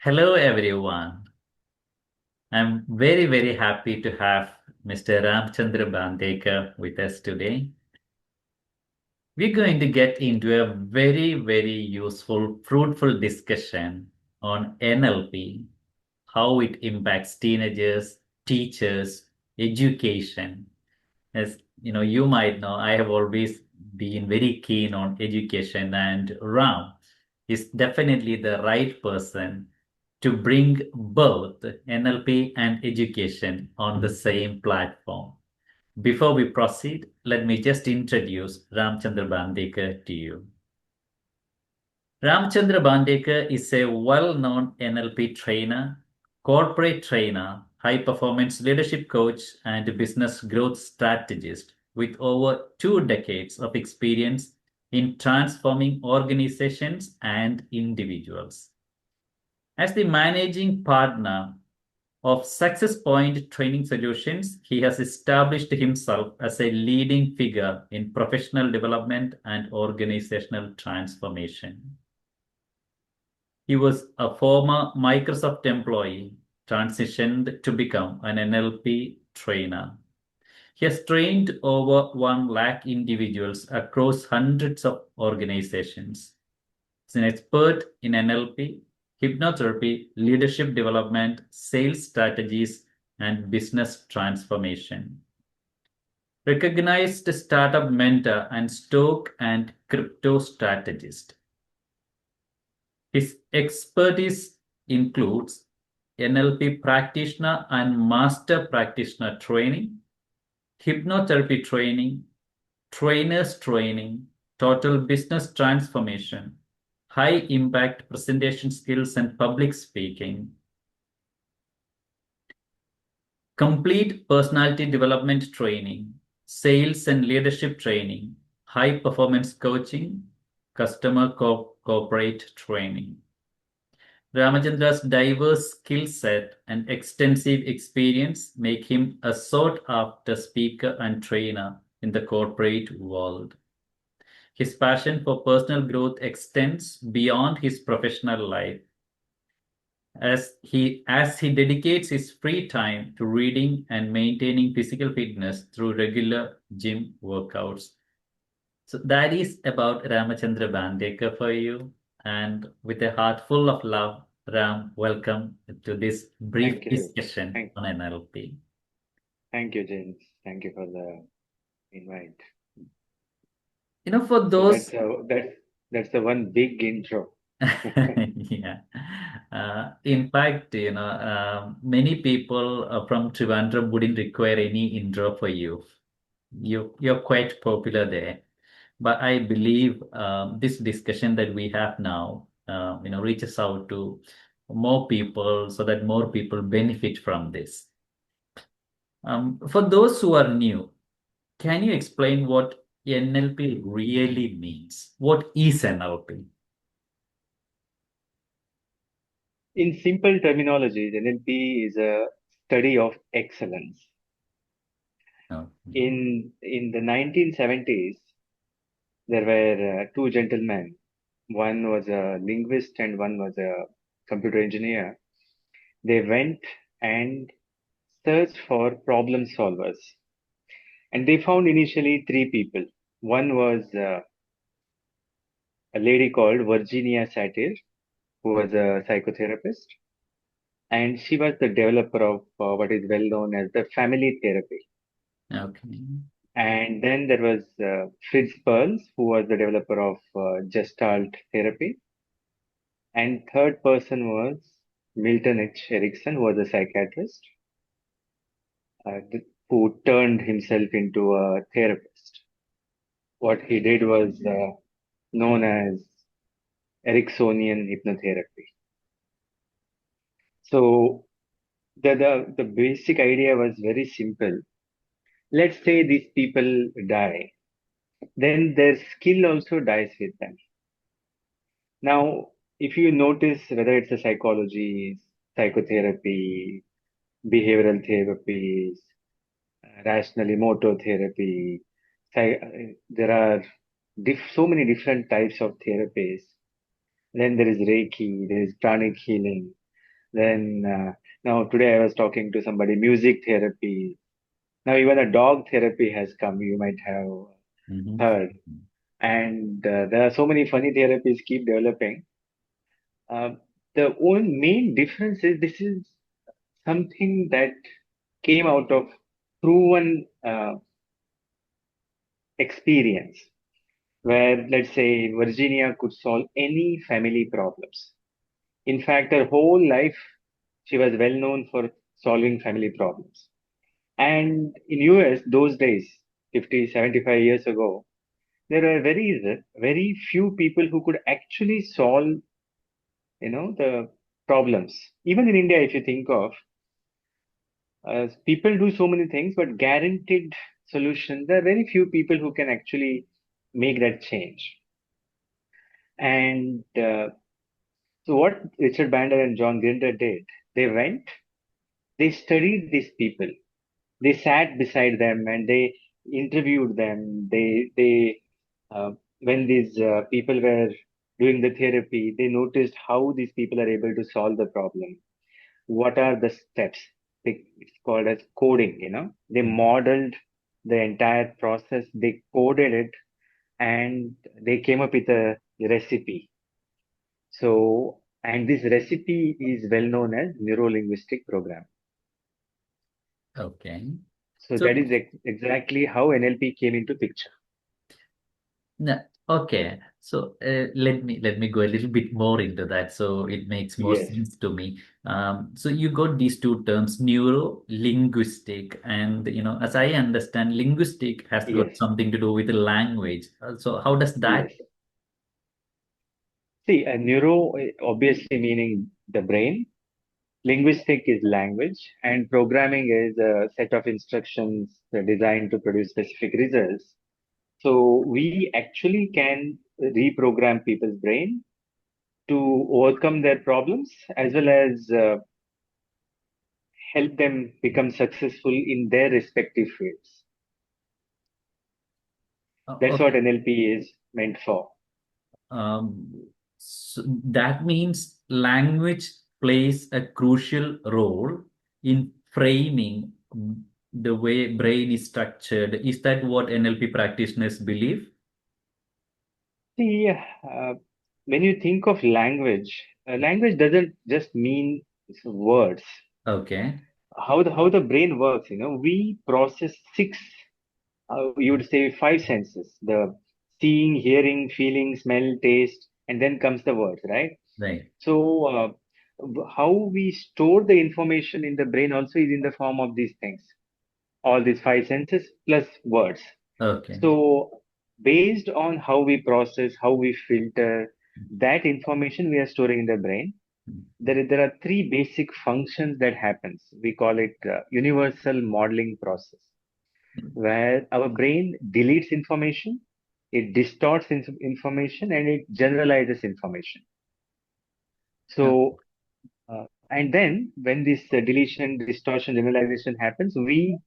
Hello, everyone. I'm very happy to have Mr. Ramachandra Bandekar with us today. We're going to get into a very useful, fruitful discussion on NLP, how it impacts teenagers, teachers, education. As you might know, I have always been very keen on education, and Ram is definitely the right person to bring both NLP and education on the same platform. Before we proceed, let me just introduce Ramachandra Bandekar to you. Ramachandra Bandekar is a well-known NLP trainer, corporate trainer, high-performance leadership coach, and business growth strategist with over 2 decades of experience in transforming organizations and individuals. As the managing partner of Success Point Training Solutions, he has established himself as a leading figure in professional development and organizational transformation. He was a former Microsoft employee, transitioned to become an NLP trainer. He has trained over 1 lakh individuals across hundreds of organizations. He's an expert in NLP, hypnotherapy, leadership development, sales strategies, and business transformation. Recognized startup mentor and stock and crypto strategist. His expertise includes NLP practitioner and master practitioner training, hypnotherapy training, trainers training, total business transformation, high impact presentation skills and public speaking, complete personality development training, sales and leadership training, high performance coaching, customer corporate training. Ramachandra's diverse skill set and extensive experience make him a sought-after speaker and trainer in the corporate world. His passion for personal growth extends beyond his professional life as he dedicates his free time to reading and maintaining physical fitness through regular gym workouts. So that is about Ramachandra Bandekar for you. And with a heart full of love, Ram, welcome to this brief Thank you. discussion Thank, on NLP. thank you, James. Thank you for the invite. For So those, that's the one big intro. yeah. In fact, many people from Trivandrum wouldn't require any intro for you. You're quite popular there. But I believe this discussion that we have now, reaches out to more people so that more people benefit from this. For those who are new, can you explain what NLP really means? What is NLP? In simple terminology, NLP is a study of excellence. Okay. In the 1970s, there were two gentlemen. One was a linguist and one was a computer engineer. They went and searched for problem solvers, and they found initially three people. One was a lady called Virginia Satir, who was a psychotherapist, and she was the developer of what is well known as the family therapy. Okay. And then there was Fritz Perls, who was the developer of Gestalt therapy. And third person was Milton H. Erickson, who was a psychiatrist, who turned himself into a therapist. What he did was known as Ericksonian hypnotherapy. So the basic idea was very simple. Let's say these people die, then their skill also dies with them. Now, if you notice whether it's a psychology, psychotherapy, behavioral therapies, rational emotive therapy, there are so many different types of therapies. Then there is Reiki, there is pranic healing. Then now today I was talking to somebody, music therapy. Now even a dog therapy has come, you might have Mhm. heard. And there are so many funny therapies keep developing. Uh, the one main difference is this is something that came out of proven experience, where let's say Virginia could solve any family problems. In fact, her whole life she was well known for solving family problems. And in US those days, 50, 75 years ago, there were very few people who could actually solve, the problems. Even in India, if you think of, people do so many things, but guaranteed solutions, there are very few people who can actually make that change. And so what Richard Bandler and John Grinder did, they went, they studied these people, they sat beside them and they interviewed them. Uh, when these people were doing the therapy, they noticed how these people are able to solve the problem. What are the steps? It's called as coding, They modeled the entire process, they coded it, and they came up with a recipe. So, and this recipe is well known as neuro-linguistic programming. Okay. So So that is exactly how NLP came into picture. okay. So let me go a little bit more into that, so it makes more Yes, sense to me. So you got these two terms, neuro linguistic, and as I understand, linguistic has got yes, something to do with the language. So how does that? yes. See, a neuro obviously meaning the brain. Linguistic is language, and programming is a set of instructions designed to produce specific results. So we actually can reprogram people's brain to overcome their problems as well as help them become successful in their respective fields. That's what Okay. NLP is meant for. So that means language plays a crucial role in framing the way brain is structured. Is that what NLP practitioners believe? See, when you think of language, language doesn't just mean words. Okay. How the brain works, we process six, you would say five senses: the seeing, hearing, feeling, smell, taste, and then comes the words, right? Right. So, how we store the information in the brain also is in the form of these things, all these five senses plus words. Okay. So, based on how we process, how we filter that information we are storing in the brain, there are three basic functions that happens. We call it universal modeling process, where our brain deletes information, it distorts information, and it generalizes information. Uh, So, and then when this deletion, distortion, generalization happens, we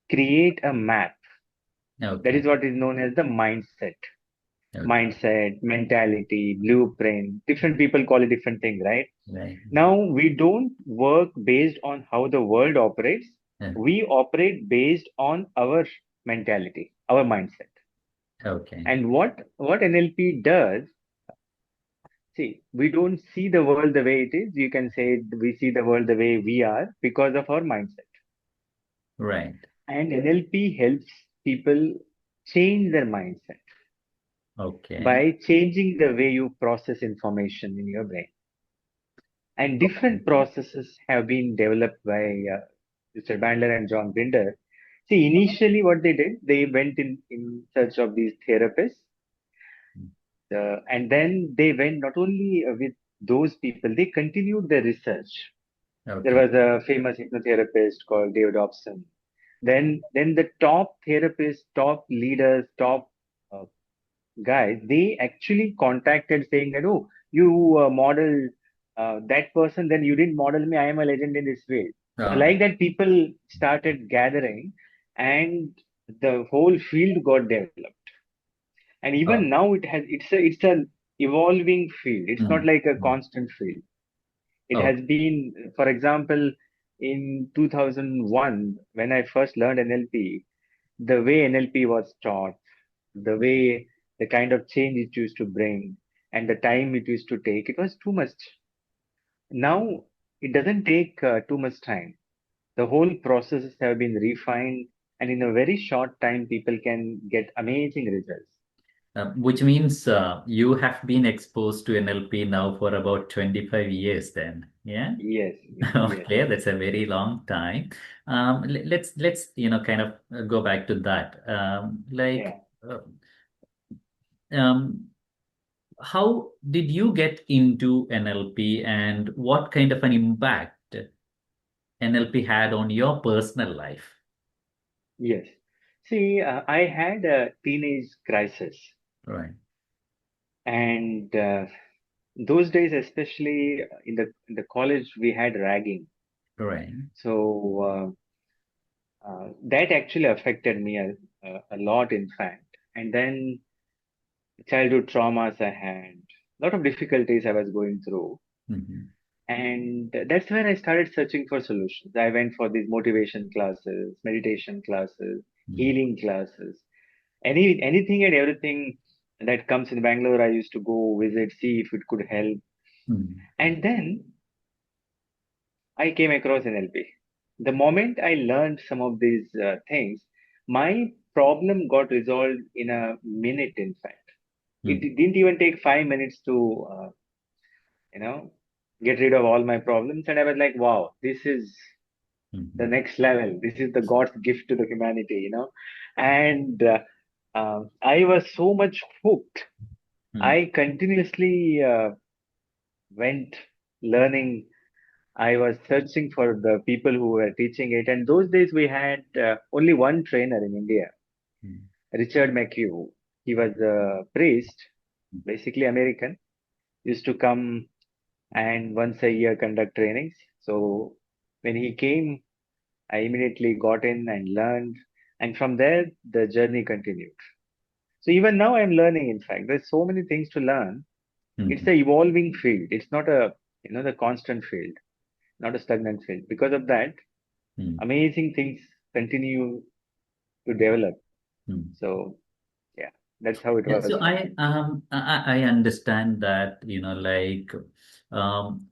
create a map. That Okay. is what is known as the mindset. Okay. Mindset, mentality, blueprint. Different people call it different things, right? Right. Now, we don't work based on how the world operates. Uh, We operate based on our mentality, our mindset. Okay. And what NLP does, see, we don't see the world the way it is. You can say we see the world the way we are because of our mindset. Right. And NLP helps people change their mindset Okay. by changing the way you process information in your brain. And Okay. different processes have been developed by Mr. Bandler and John Grinder. See, initially what they did, they went in search of these therapists, and then they went not only with those people, they continued their research. There Okay. was a famous hypnotherapist called David Dobson. Then the top therapists, top leaders, top uh, guys, they actually contacted saying that, oh, you modeled that person, then you didn't model me. I am a legend in this field. So Uh, like that, people started gathering, and the whole field got developed. And even uh, now, it's an evolving field. It's not mm, like a mm. constant field. It Oh, has been, for example, in 2001, when I first learned NLP, the way NLP was taught, the way the kind of change it used to bring, and the time it used to take, it was too much. Now, it doesn't take too much time. The whole processes have been refined, and in a very short time, people can get amazing results. which means you have been exposed to NLP now for about 25 years then. Yeah. Yes, yes, Okay, that's a very long time. Let's kind of go back to that. yeah, Uh, um, how did you get into NLP and what kind of an impact NLP had on your personal life? yes. See, I had a teenage crisis, Right, and those days, especially in the college, we had ragging. right. So that actually affected me a lot, in fact. And then childhood traumas I had, a lot of difficulties I was going through. Hmm. And that's where I started searching for solutions. I went for these motivation classes, meditation classes, healing classes, anything and everything that comes in Bangalore. I used to go visit, see if it could help. Hmm. And then I came across NLP. The moment I learned some of these things, my problem got resolved in a minute. In fact, it Hmm. didn't even take 5 minutes to, you know, get rid of all my problems. And I was like, wow, this is the Hmm. next level. This is the God's gift to the humanity. And I was so much hooked. Hmm. I continuously went learning. I was searching for the people who were teaching it. And those days we had only one trainer in India, Hmm. Richard McHugh. He was a priest, basically American, used to come and once a year conduct trainings. So when he came, I immediately got in and learned. And from there, the journey continued. So even now I'm learning, in fact. There's so many things to learn. It's Hmm. a evolving field. It's not the constant field, not a stagnant field. Because of that, Hmm. amazing things continue to develop. Hmm. So yeah, that's how it Yeah, was so for me. I understand that, um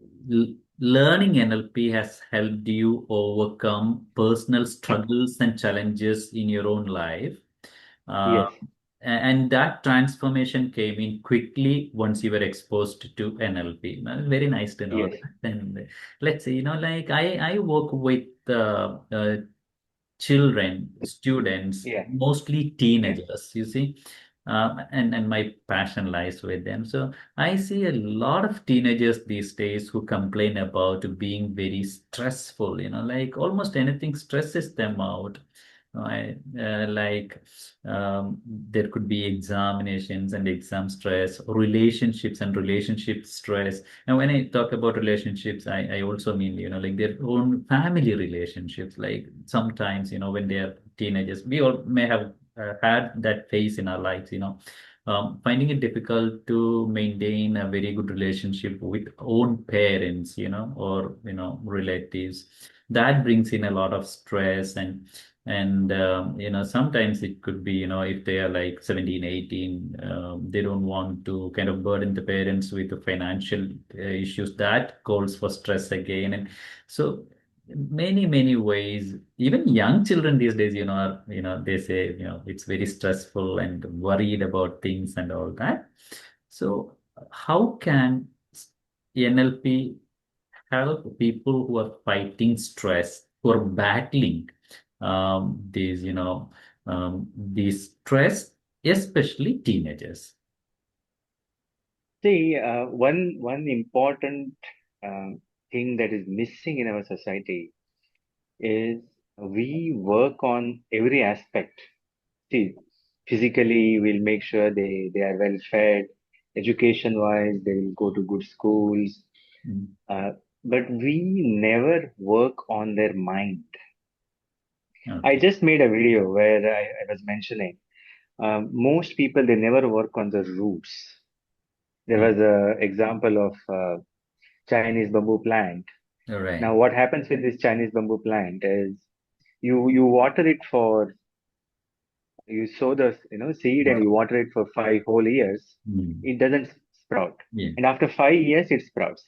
learning NLP has helped you overcome personal struggles and challenges in your own life. Uh, Yes, and that transformation came in quickly once you were exposed to NLP. Very nice to know yes, that. And let's see, I work with children, students, yeah, mostly yeah, teenagers, you see, and my passion lies with them. So I see a lot of teenagers these days who complain about being very stressful, like almost anything stresses them out. There could be examinations and exam stress, relationships and relationship stress. And when I talk about relationships, I also mean, like their own family relationships. Like sometimes, when they are teenagers, we all may have had that phase in our lives, finding it difficult to maintain a very good relationship with own parents, or, relatives. That brings in a lot of stress and sometimes it could be, if they are like 17, 18, they don't want to kind of burden the parents with the financial issues. That calls for stress again. And so many ways, even young children these days, they say, it's very stressful and worried about things and all that. So how can NLP help people who are fighting stress, who are battling these stress, especially teenagers? See, one important thing that is missing in our society is we work on every aspect. See, physically, we'll make sure they are well fed. Education wise, they will go to good schools. Mm. Uh, but we never work on their mind. I Okay. just made a video where I was mentioning most people they never work on the roots. There Mm. was a example of Chinese bamboo plant. Right. Now, what happens with this Chinese bamboo plant is you water it for you sow the seed and you water it for 5 whole years. Mm. It doesn't sprout, Yeah. and after 5 years it sprouts.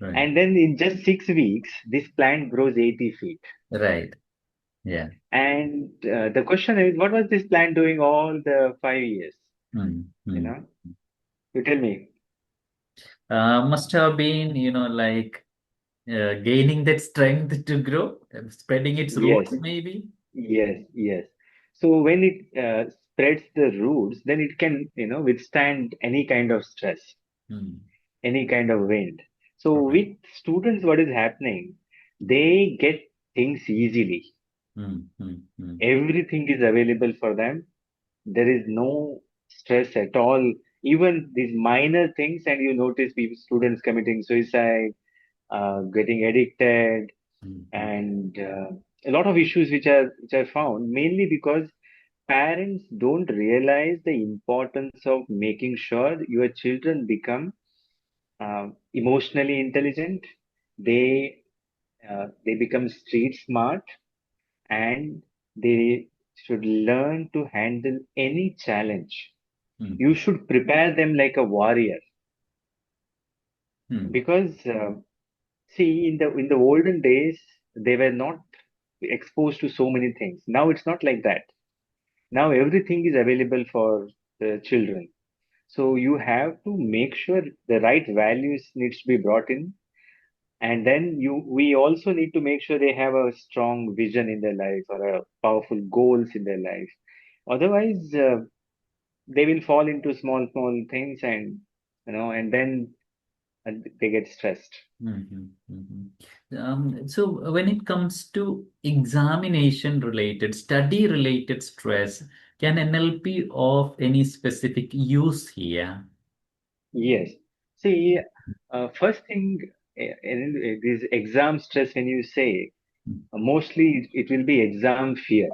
Right. And then in just 6 weeks, this plant grows 80 feet. Right. Yeah. And the question is, what was this plant doing all the 5 years? Mm. You Mm. know, you tell me. Must have been, like gaining that strength to grow, spreading its Yes, roots, maybe. yes, yes. So when it spreads the roots, then it can, withstand any kind of stress, Mm. any kind of wind. So Right. with students, what is happening? They get things easily. Mm. Mm. Mm. Everything is available for them. There is no stress at all. Even these minor things, and you notice people, students committing suicide, getting addicted, Mm. Mm. and a lot of issues which are found mainly because parents don't realize the importance of making sure your children become emotionally intelligent. They become street smart, and they should learn to handle any challenge. You Mm. should prepare them like a warrior Mm. because see, in the olden days they were not exposed to so many things. Now it's not like that. Now everything is available for the children. So you have to make sure the right values needs to be brought in, and then we also need to make sure they have a strong vision in their life or a powerful goals in their life. Otherwise, they will fall into small small things, and then they get stressed. Mhm, mhm. So when it comes to examination related, study related stress, can NLP of any specific use here? Yes. See, first thing, in this exam stress, when you say, mostly it will be exam fear,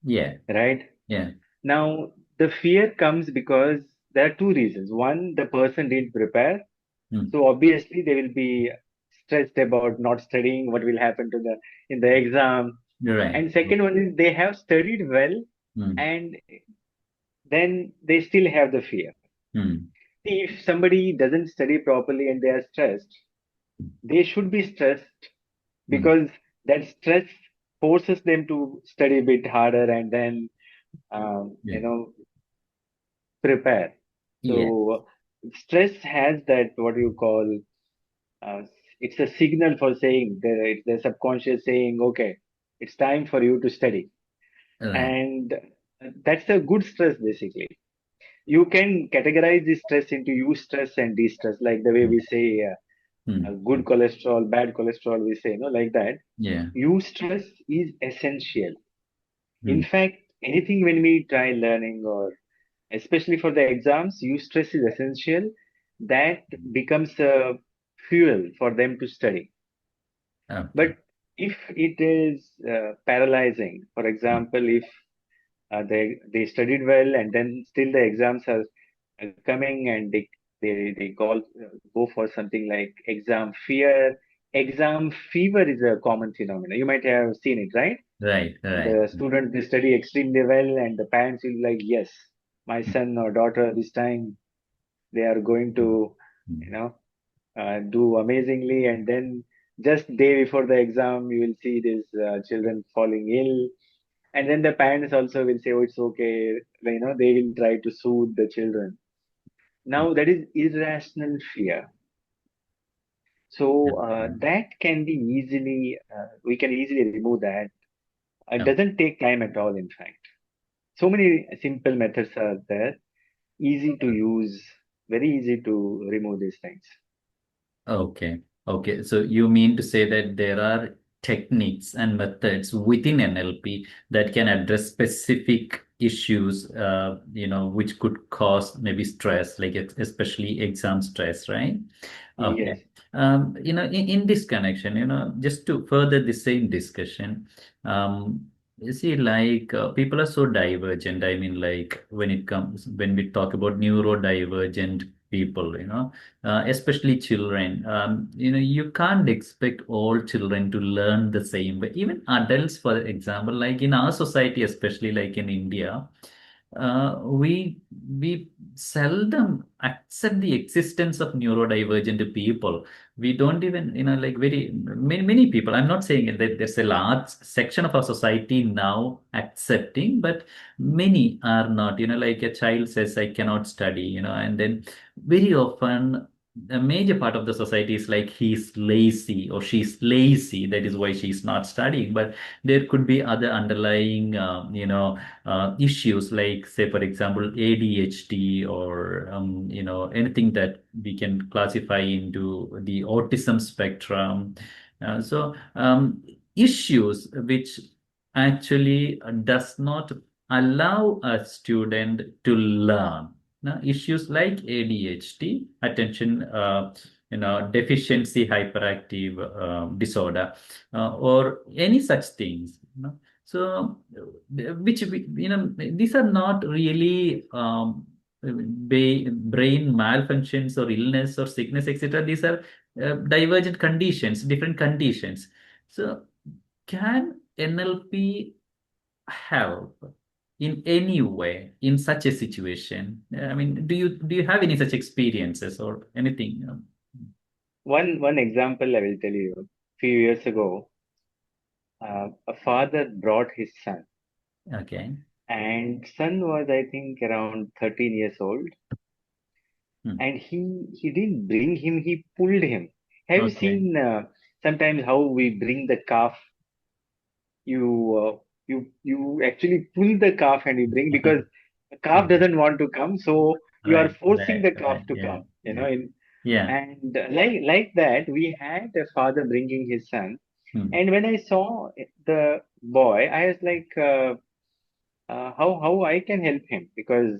Yeah, right? yeah. Now, the fear comes because there are two reasons. One, the person didn't prepare, Mm. so obviously they will be stressed about not studying, what will happen to the in the exam. You're right. And second one is they have studied well, Mm. and then they still have the fear. Mm. See, if somebody doesn't study properly and they are stressed, they should be stressed Mm. because that stress forces them to study a bit harder and then um, Yeah. you know prepare. Yeah. So stress has that what you call uh, it's a signal for saying it's the subconscious saying, okay, it's time for you to study, Right. and that's a good stress basically. You can categorize this stress into eustress and de-stress, like the way Mm. we say Mm. good cholesterol, bad cholesterol, we say, like that. Yeah. Eustress is essential. In Mm. fact, anything when we try learning or especially for the exams, eustress is essential. That becomes a fuel for them to study. Okay. But if it is paralyzing, for Mm. example, if they studied well and then still the exams are coming and they go for something like exam fear. Exam fever is a common phenomenon. You might have seen it, right? Right. Right. The students they study extremely well, and the parents will like, yes, my Mm. son or daughter this time they are going Mm. to, you Mm. know, do amazingly, and then just day before the exam, you will see these children falling ill, and then the parents also will say, oh, it's okay. They will try to soothe the children. Now that is irrational fear. So that can be we can easily remove that. It Yeah. doesn't take time at all, in fact. So many simple methods are there, easy to use, very easy to remove these things. Okay. Okay. So you mean to say that there are techniques and methods within NLP that can address specific issues, which could cause maybe stress, like especially exam stress, right? Okay. Yes, In this connection, just to further the same discussion, you see, like people are so divergent. I mean, like when we talk about neurodivergent people, especially children. You can't expect all children to learn the same way. Even adults, for example, like in our society, especially like in India, we seldom accept the existence of neurodivergent people. We don't even, like very many people. I'm not saying that there's a large section of our society now accepting, but many are not. Like a child says, I cannot study, and then very often a major part of the society is like he's lazy or she's lazy. That is why she's not studying. But there could be other underlying, issues like, say, for example, ADHD or, anything that we can classify into the autism spectrum. Issues which actually does not allow a student to learn. Now, issues like ADHD, attention, deficiency hyperactive disorder, or any such things. So, these are not really brain malfunctions or illness or sickness, etc. These are divergent conditions, different conditions. So, can NLP help in any way in such a situation? I mean, do you have any such experiences or anything? One example I will tell you. A few years ago, a father brought his son, Okay. and son was I think around 13 years old, Hmm. and he didn't bring him, he pulled him. Have you Okay. seen sometimes how we bring the calf? You actually pull the calf and you bring, because the calf Hmm. doesn't want to come, so you are Right, forcing right, the right. calf to Yeah, come. yeah, yeah. And like that, we had a father bringing his son, Hmm. and when I saw the boy, I was like, how I can help him, because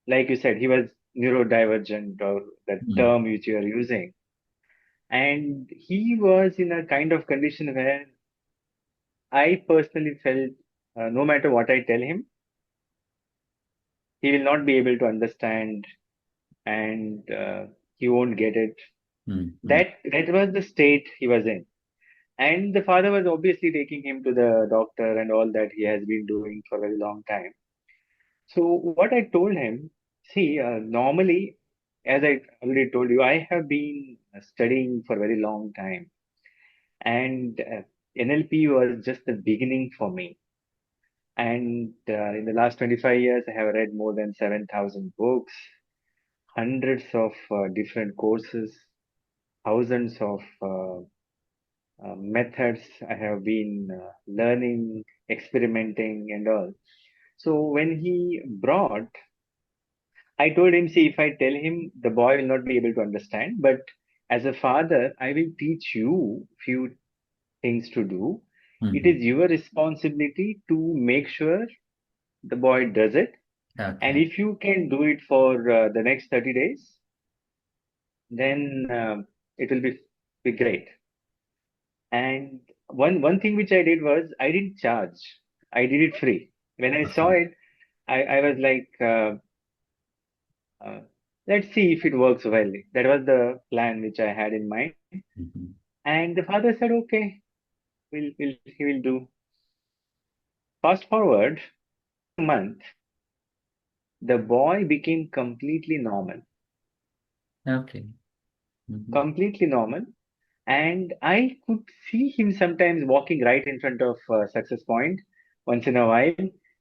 like you said, he was neurodivergent, or the Hmm. term which you are using, and he was in a kind of condition where I personally felt no matter what I tell him, he will not be able to understand, and he won't get it. Hmm. Hmm. That was the state he was in. And the father was obviously taking him to the doctor and all that he has been doing for a very long time. So what I told him, see, normally, as I already told you, I have been studying for a very long time, and NLP was just the beginning for me. And in the last 25 years, I have read more than 7,000 books, hundreds of different courses, thousands of methods I have been learning, experimenting, and all. So when he brought, I told him, see, if I tell him, the boy will not be able to understand, but as a father, I will teach you few things to do. It Hmm. is your responsibility to make sure the boy does it. And Okay. if you can do it for the next 30 days, then it will be great. And one thing which I did was I didn't charge. I did it free. When I saw Okay. it, I was like, uh, let's see if it works well. That was the plan which I had in mind. Mhm. And the father said, okay, he will do. Fast forward a month, the boy became completely normal, Okay. Mhm. completely normal. And I could see him sometimes walking right in front of Success Point once in a while.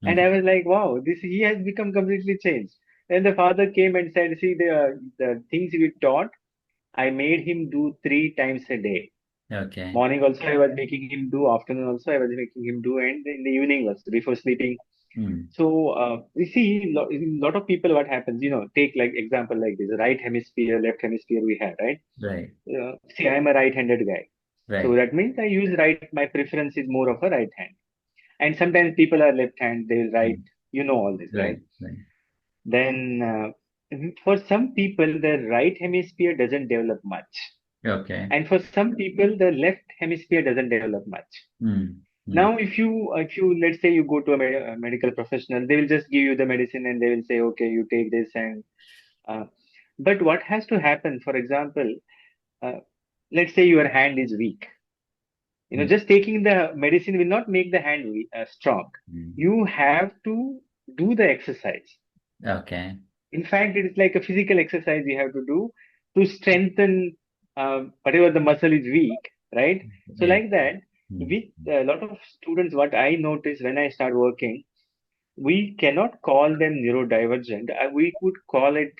And I Mhm. was like, wow, this he has become completely changed. Then the father came and said, see, the things we taught, I made him do 3 times a day. Okay. Morning also I was making him do, afternoon also I was making him do, and in the evening also before sleeping. Hmm. So you see, lot of people, what happens, take like example like this, right hemisphere, left hemisphere we have, right? Right. See, I'm a right-handed guy. So Right. that means I use right, my preference is more of a right hand. And sometimes people are left hand, they will write, Hmm. all this, right? Right. Right. Then for some people, the right hemisphere doesn't develop much. Okay. And for some people, the left hemisphere doesn't develop much. Hmm. Hmm. Now, if you let's say you go to a medical professional, they will just give you the medicine and they will say, okay, you take this, and uh, But what has to happen, for example, uh, let's say your hand is weak. Mm, Just taking the medicine will not make the hand strong. mm. You have to do the exercise. Okay. In fact, it is like a physical exercise you have to do to strengthen whatever the muscle is weak, right? So, Yeah. like that, Mm, with a lot of students, what I notice when I start working, we cannot call them neurodivergent. We could call it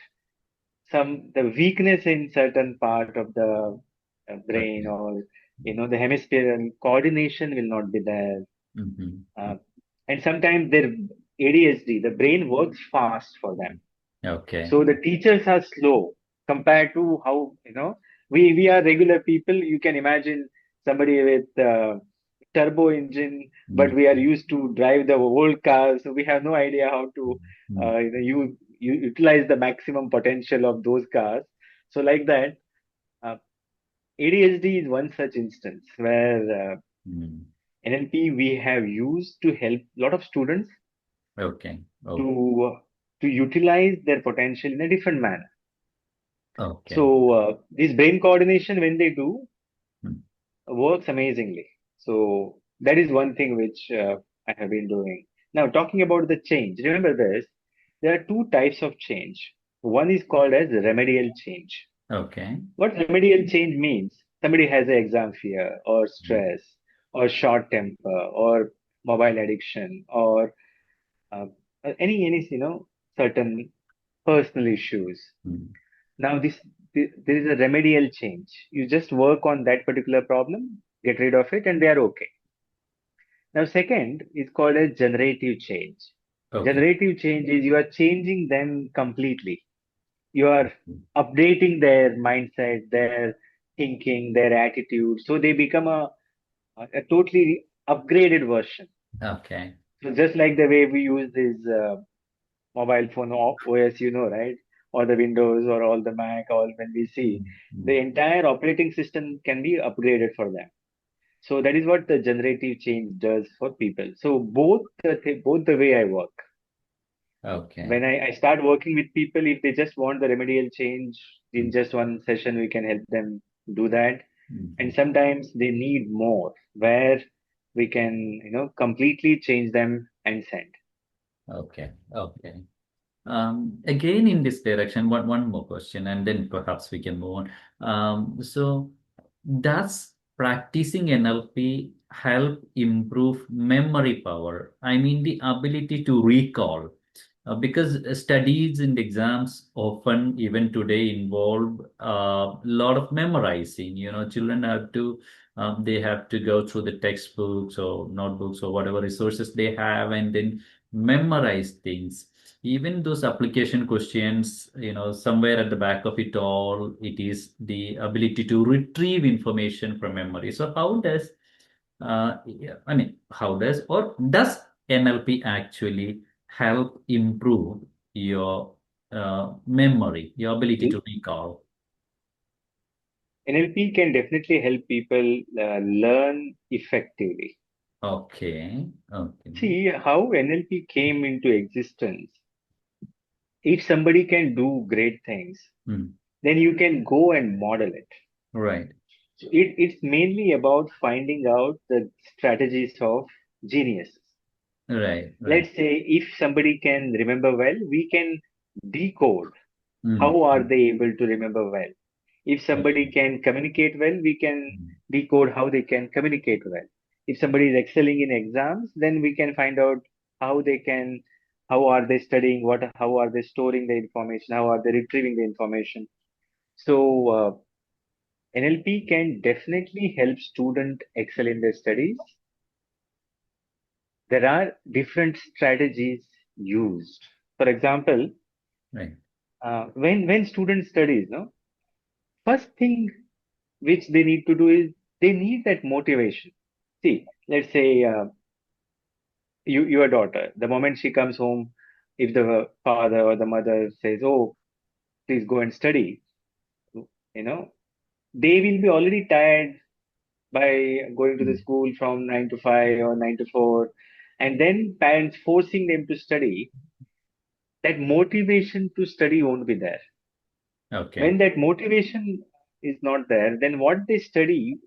some the weakness in certain part of the brain, okay. or the hemispherical coordination will not be there. Mhm. Uh, and sometimes their ADHD, the brain works fast for them. Okay. So the teachers are slow compared to how, we are regular people. You can imagine somebody with turbo engine, but Mm, we are used to drive the old cars, so we have no idea how to, mm, you utilize the maximum potential of those cars. So like that, uh, ADHD is one such instance where mm. NLP we have used to help a lot of students Okay. to Oh, utilize their potential in a different manner. okay. So this brain coordination, when they do, Mm, works amazingly. So that is one thing which I have been doing. Now, talking about the change, remember this: there are two types of change. One is called as remedial change. okay. What remedial change means? Somebody has an exam fear, or Mm, stress, or short temper, or mobile addiction, or uh, any certain personal issues. mm. Now, there is a remedial change. You just work on that particular problem, get rid of it, and they are okay. Now, second is called a generative change. Okay. Generative change is you are changing them completely. You are updating their mindset, their thinking, their attitude, so they become a totally upgraded version. Okay. So just like the way we use this mobile phone OS, right? Or the Windows or all the Mac, all when we see Mm, the mm. entire operating system can be upgraded for them. So that is what the generative change does for people. So both the way I work. Okay. When I start working with people, if they just want the remedial change in Mm, just one session, we can help them do that. And mhm. sometimes they need more, where we can, completely change them and send. Okay. Okay. Again, in this direction, one more question, and then perhaps we can move on. So, does practicing NLP help improve memory power? I mean, the ability to recall. Because studies and exams often, even today, involve a lot of memorizing. Children they have to go through the textbooks or notebooks or whatever resources they have, and then memorize things. Even those application questions, somewhere at the back of it all, it is the ability to retrieve information from memory. So yeah, I mean, how does or does NLP actually help improve your memory, your ability to recall? NLP can definitely help people learn effectively. Okay, okay. See how NLP came into existence. If somebody can do great things, Hmm. then you can go and model it. Right, So it's mainly about finding out the strategies of geniuses. right, right. Let's say if somebody can remember well, we can decode Hmm. how are Hmm. they able to remember well. If somebody Okay. can communicate well, we can Hmm. decode how they can communicate well. If somebody is excelling in exams, then we can find out how they can, how are they studying, how are they storing the information, how are they retrieving the information. So NLP can definitely help student excel in their studies. There are different strategies used. For example, Right. when students studies, no, first thing which they need to do is they need that motivation. See, let's say your daughter, the moment she comes home, if the father or the mother says, "Oh, please go and study," you know, they will be already tired by going to the Hmm. school from 9 to 5 or 9 to 4, and then parents forcing them to study. That motivation to study won't be there. Okay. When that motivation is not there, then what they study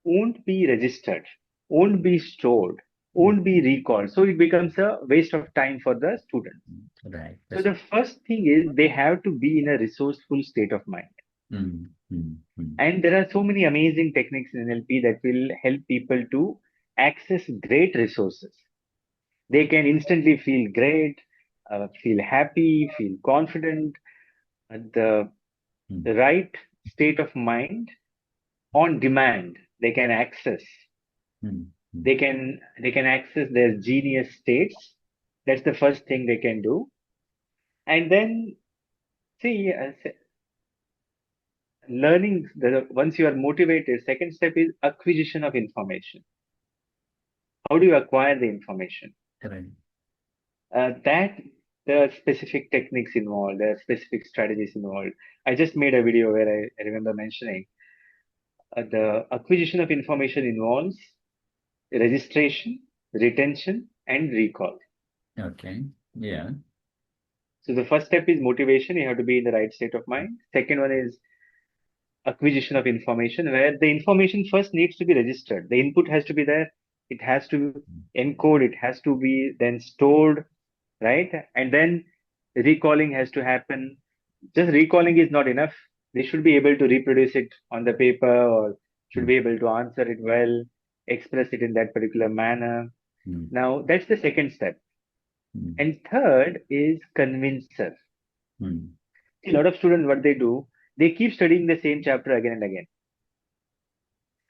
won't be registered, won't be stored, Mm, won't be recalled. So it becomes a waste of time for the students. right. So That's the first thing is they have to be in a resourceful state of mind. mm. And there are so many amazing techniques in NLP that will help people to access great resources. They can instantly feel great, feel happy, feel confident, the Mm, right state of mind on demand. They can access. mm, mm. They can access their genius states. That's the first thing they can do. And then see, learning. Once you are motivated, second step is acquisition of information. How do you acquire the information? Right. That there are specific techniques involved, there are specific strategies involved. I just made a video where I remember mentioning the acquisition of information involves registration, retention, and recall. Okay. Yeah. So the first step is motivation. You have to be in the right state of mind. Second one is acquisition of information, where the information first needs to be registered. The input has to be there. It has to encode. It has to be then stored, right? And then recalling has to happen. Just recalling is not enough. They should be able to reproduce it on the paper or should Mm, be able to answer it well, express it in that particular manner. mm, Now, that's the second step. mm, And third is convincer. mm, See, a lot of students, what they do, they keep studying the same chapter again and again.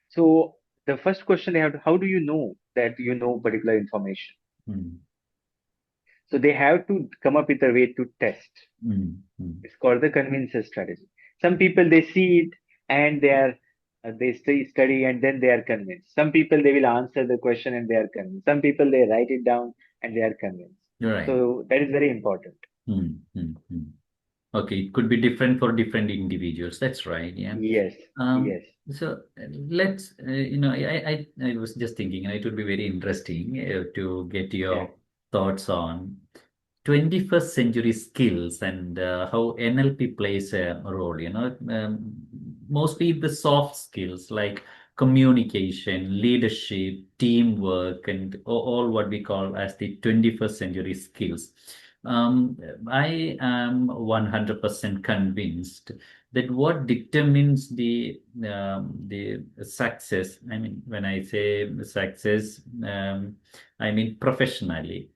So the first question they have to, how do you know that you know particular information? mm, So they have to come up with a way to test. mm. It's called the convincer strategy. Some people they see it and they study and then they are convinced. Some people they will answer the question and they are convinced. Some people they write it down and they are convinced. You're right. So that is very important. Mm. Okay, it could be different for different individuals. That's right. Yeah. Yes, Um, yes, so let's, I was just thinking, it would be very interesting to get yeah, your thoughts on 21st century skills and how NLP plays a role, mostly the soft skills like communication, leadership, teamwork, and all what we call as the 21st century skills. Um, I am 100% convinced that what determines the success, I mean, when I say success, I mean professionally.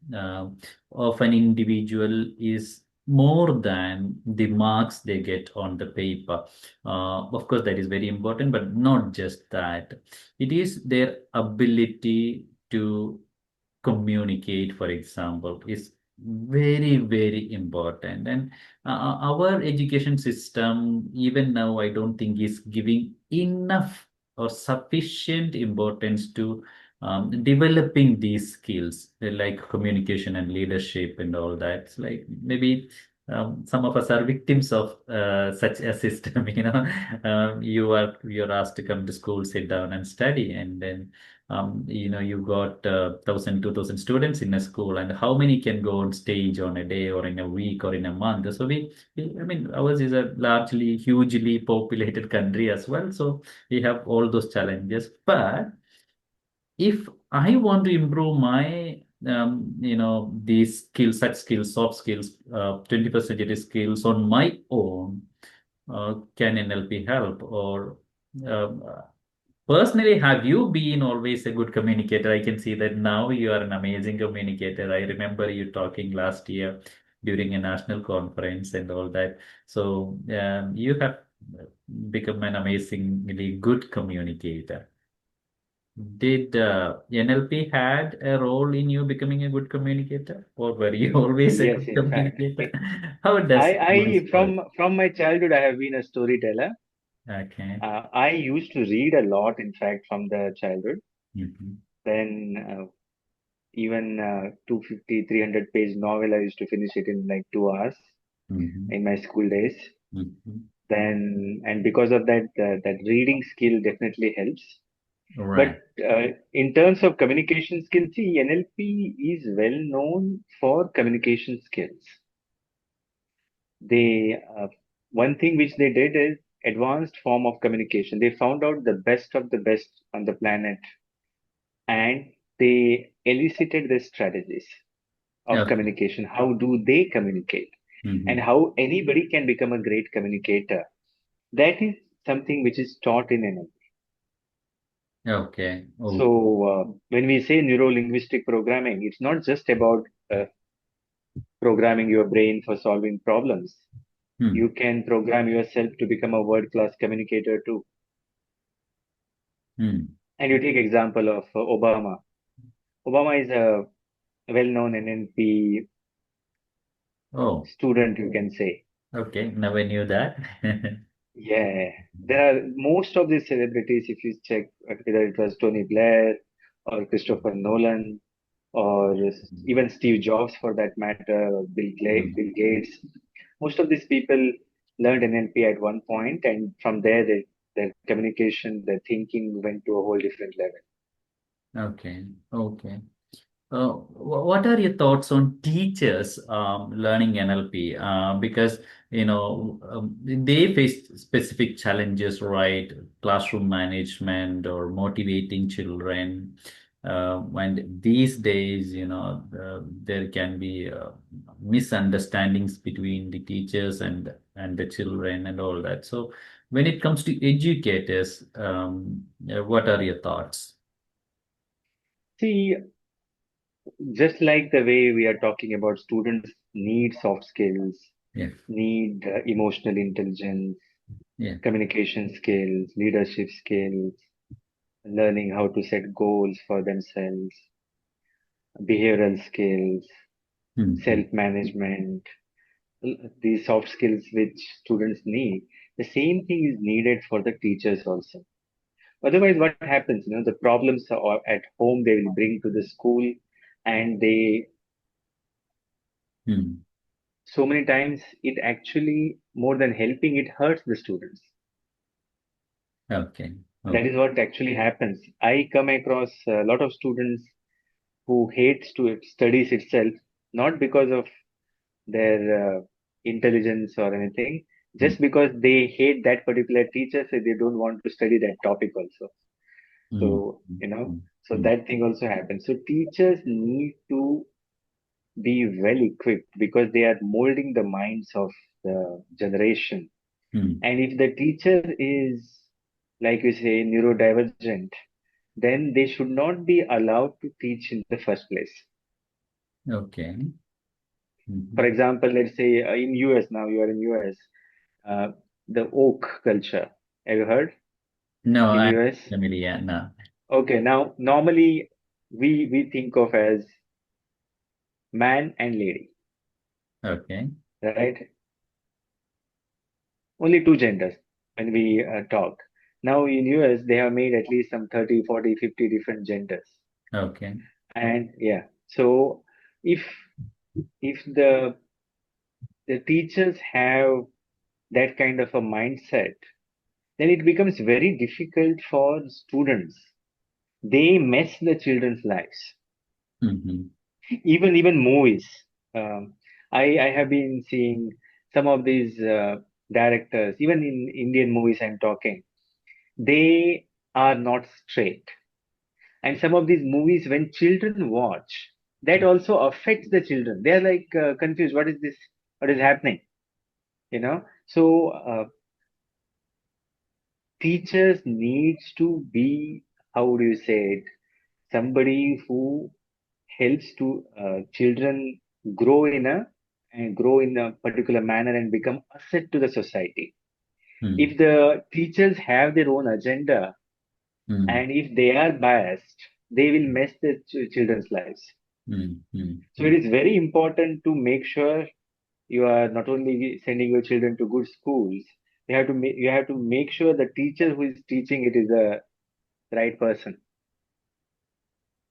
Of an individual is more than the marks they get on the paper. Of course, that is very important, but not just that. It is their ability to communicate, for example, is very, very important. And our education system, even now, I don't think is giving enough or sufficient importance to developing these skills like communication and leadership and all that. It's like maybe some of us are victims of such a system. You're asked to come to school, sit down and study, and then you got 1,000, 2,000 students in a school, and how many can go on stage on a day or in a week or in a month? So I mean, ours is a largely, hugely populated country as well. So we have all those challenges. But if I want to improve my, these skills, such skills, soft skills, 21st century skills on my own, can NLP help? Or um, personally, have you been always a good communicator? I can see that now you are an amazing communicator. I remember you talking last year during a national conference and all that. So you have become an amazingly good communicator. Did NLP had a role in you becoming a good communicator, or were you always a yes. good In fact, communicator? How does yours I work? from my childhood I have been a storyteller. Okay. I used to read a lot, in fact, from the childhood. Hmm. Then even 250, 300-page novel, I used to finish it in like 2 hours Hmm. in my school days. Hmm. Then, and because of that, that reading skill definitely helps. But Right. in terms of communication skills, see, NLP is well known for communication skills. They One thing which they did is advanced form of communication. They found out the best of the best on the planet, and they elicited the strategies of Okay. communication. How do they communicate? And Hmm. how anybody can become a great communicator. That is something which is taught in NLP. Okay. Oh. So, when we say neuro-linguistic programming, it's not just about programming your brain for solving problems. Hmm. You can program yourself to become a world-class communicator too. Hmm. And you take example of Obama. Obama is a well-known NLP Oh. student, you can say. Okay. Never knew that. Yeah, there are most of these celebrities, if you check whether it was Tony Blair or Christopher Nolan or even Steve Jobs for that matter, or Hmm. Bill Gates, most of these people learned NLP at one point, and from there, their communication, their thinking went to a whole different level. Okay. Okay. What are your thoughts on teachers learning NLP? Because they face specific challenges, right? Classroom management or motivating children. And these days, there can be misunderstandings between the teachers and the children and all that. So, when it comes to educators, what are your thoughts? See, just like the way we are talking about students need soft skills, Yeah. need emotional intelligence, Yeah. communication skills, leadership skills, learning how to set goals for themselves, behavioral skills, Hmm. self-management, these soft skills which students need. The same thing is needed for the teachers also. Otherwise, what happens? The problems are at home they will bring to the school, and they Hmm. so many times it actually more than helping, it hurts the students. Okay. That Okay. is what actually happens. I come across a lot of students who hates to studies itself, not because of their intelligence or anything, Hmm. just because they hate that particular teacher, so they don't want to study that topic also. Hmm. So, Hmm. so Hmm. that thing also happens. So teachers need to be well equipped because they are molding the minds of the generation. Hmm. And if the teacher is, like you say, neurodivergent, then they should not be allowed to teach in the first place. Okay. For Mhm. example, let's say in US, now you are in US, uh, the oak culture. Have you heard No, in I'm US? familiar. No. Okay, now normally we think of as man and lady, Okay. right? Only two genders when we talk. Now in US, they have made at least some 30, 40, 50 different genders. Okay. And yeah, so if if the teachers have that kind of a mindset, then it becomes very difficult for students. They mess the children's lives. Hmm. Even movies. Um, I have been seeing some of these directors, even in Indian movies. I'm talking. They are not straight, and some of these movies, when children watch, that also affects the children. They are like confused. What is this? What is happening? So teachers needs to be, how do you say it? Somebody who helps to children grow grow in a particular manner and become asset to the society. Hmm. If the teachers have their own agenda Hmm. and if they are biased, they will mess the children's lives. Hmm. Hmm. So it is very important to make sure you are not only sending your children to good schools, you have to make sure the teacher who is teaching it is the right person.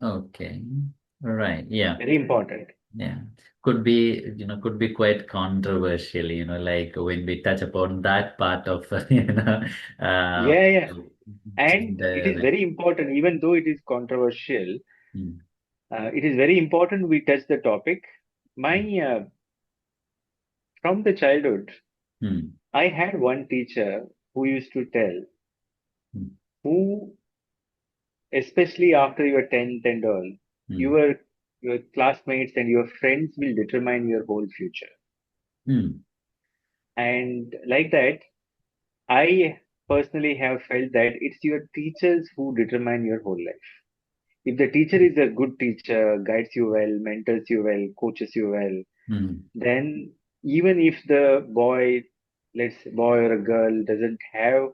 Okay. Right. Yeah. Very important. Yeah. Could be quite controversial, like when we touch upon that part of, uh, Yeah, yeah. And it is gender. very important, even though it is controversial, Hmm. it is very important we touch the topic. My, from the childhood, Hmm. I had one teacher who used to tell, mm, who, especially after your 10th and all, mm, your your classmates and your friends will determine your whole future. mm, And like that, I personally have felt that it's your teachers who determine your whole life. If the teacher is a good teacher, guides you well, mentors you well, coaches you well, mm, then even if the boy, let's say boy or a girl, doesn't have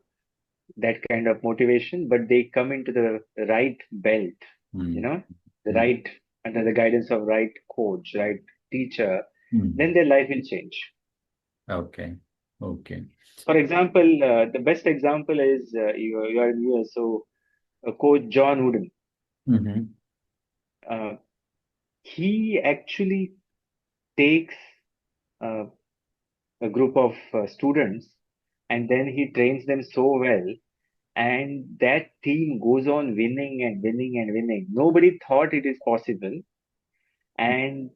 that kind of motivation, but they come into the right belt, you mm, know, the mm. right, under the guidance of right coach, right teacher, Mm. then their life will change. Okay. Okay. For example, the best example is you are in US, so Coach John Wooden. Mm-hmm. Uh, he actually takes uh, a group of students and then he trains them so well, and that team goes on winning and winning and winning. Nobody thought it is possible. And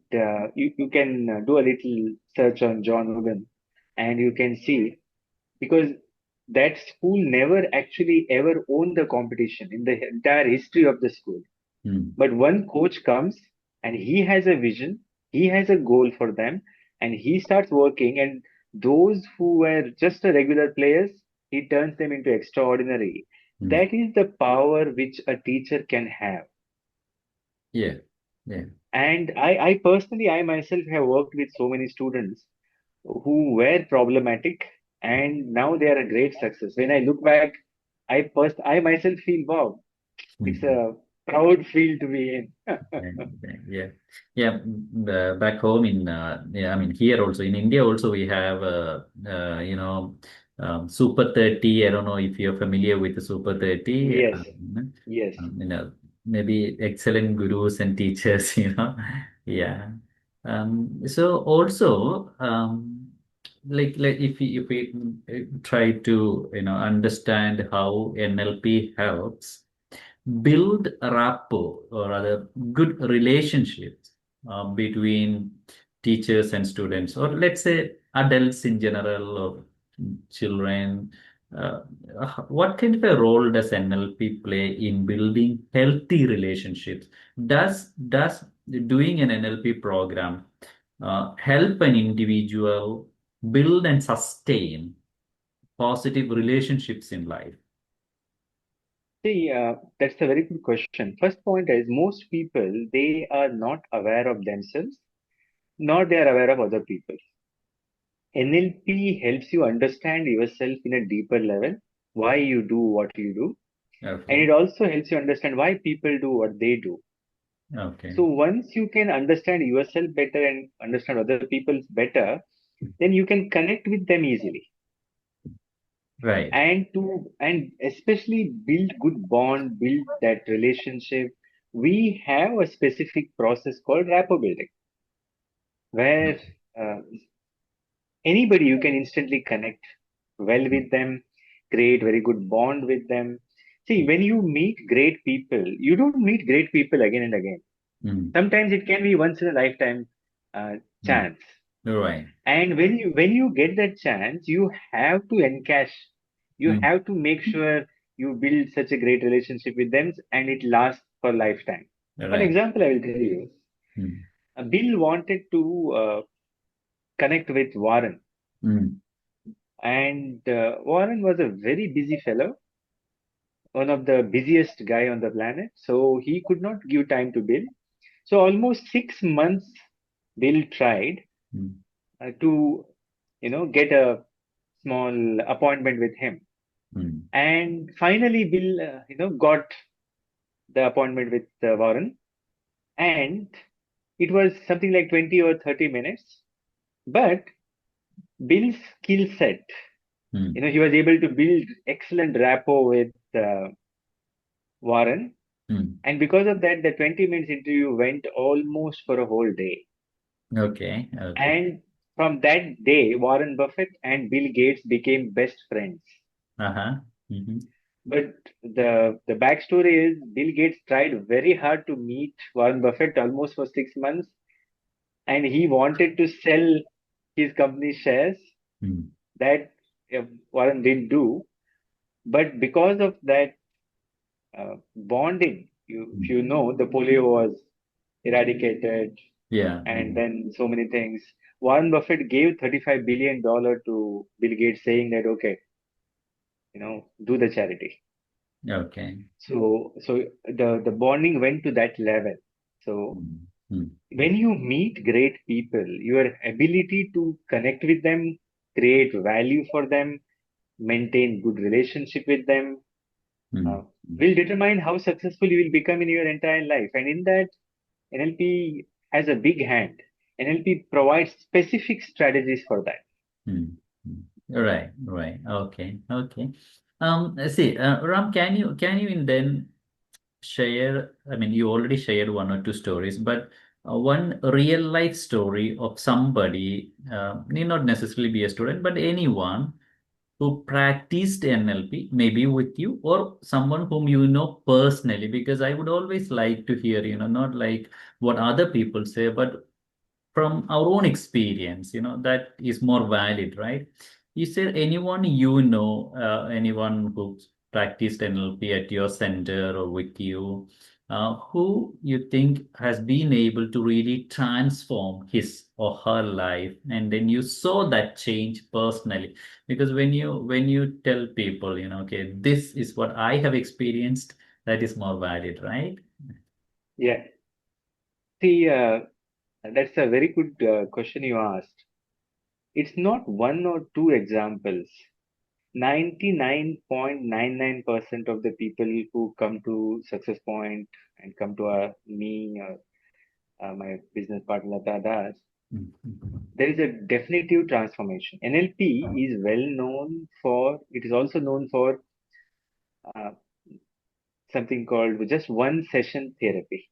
you can do a little search on John Wooden and you can see, because that school never actually ever owned the competition in the entire history of the school. Mm, But one coach comes and he has a vision, he has a goal for them, and he starts working. And those who were just a regular players, he turns them into extraordinary. mm. That is the power which a teacher can have. Yeah. Yeah. And I personally, I myself have worked with so many students who were problematic, and now they are a great success. When I look back, I myself feel wow, it's Mhm. a proud field to be in. And, yeah, yeah. Back home in yeah, I mean here also in India also we have Super 30. I don't know if you're familiar with the Super 30. Yes, yes. Maybe excellent gurus and teachers. Yeah. So also like if we try to understand how NLP helps build a rapport or rather good relationships between teachers and students, or let's say adults in general, or children. uh, what kind of a role does NLP play in building healthy relationships? Does doing an NLP program help an individual build and sustain positive relationships in life? See, that's a very good question. First point is most people, they are not aware of themselves, nor they are aware of other people. NLP helps you understand yourself in a deeper level, why you do what you do, and Okay. it also helps you understand why people do what they do. Okay. So once you can understand yourself better and understand other people better, then you can connect with them easily. Right. And especially build good bond, build that relationship. We have a specific process called rapport building, where uh, anybody you can instantly connect well with them, create very good bond with them. See, when you meet great people, you don't meet great people again and again. Mm. Sometimes it can be once in a lifetime Mm. chance. Right. And when you get that chance, you have to encash. You Mm. have to make sure you build such a great relationship with them, and it lasts for lifetime. One Right. example I will tell you. Mm. Bill wanted to connect with Warren, Mm. and Warren was a very busy fellow, one of the busiest guy on the planet. So he could not give time to Bill. So almost 6 months, Bill tried Mm. to get a small appointment with him. Mm. And finally, Bill, got the appointment with Warren, and it was something like 20 or 30 minutes. But Bill's skill set, Mm. he was able to build excellent rapport with Warren, Mm. and because of that, the 20 minutes interview went almost for a whole day. Okay. Okay. And from that day, Warren Buffett and Bill Gates became best friends. Uh-huh. Mm-hmm. But the backstory is Bill Gates tried very hard to meet Warren Buffett almost for 6 months, and he wanted to sell his company shares. Mm. That Warren didn't do. But because of that bonding, if you know, the polio was eradicated, Yeah. and then so many things. Warren Buffett gave $35 billion to Bill Gates, saying that, okay, do the charity. Okay. So the bonding went to that level. So Mm, mm, when you meet great people, your ability to connect with them, create value for them, maintain good relationship with them, mm, uh, mm, will determine how successful you will become in your entire life. And in that, NLP has a big hand. NLP provides specific strategies for that. mm, mm. Right, right. Okay, okay. See, Ram, can you then share? I mean, you already shared one or two stories, but one real life story of somebody, need not necessarily be a student, but anyone who practiced NLP, maybe with you or someone whom you know personally, because I would always like to hear, not like what other people say, but from our own experience, that is more valid, right? Is there anyone anyone who's practiced NLP at your center or with you, who you think has been able to really transform his or her life, and then you saw that change personally? Because when you tell people, okay, this is what I have experienced, that is more valid, right? Yeah. See, that's a very good question you asked. It's not one or two examples. 99.99% of the people who come to Success Point and come to me or my business partner Lata, Mhm. there is a definitive transformation. NLP is well known for, it is also known for uh, something called just one session therapy.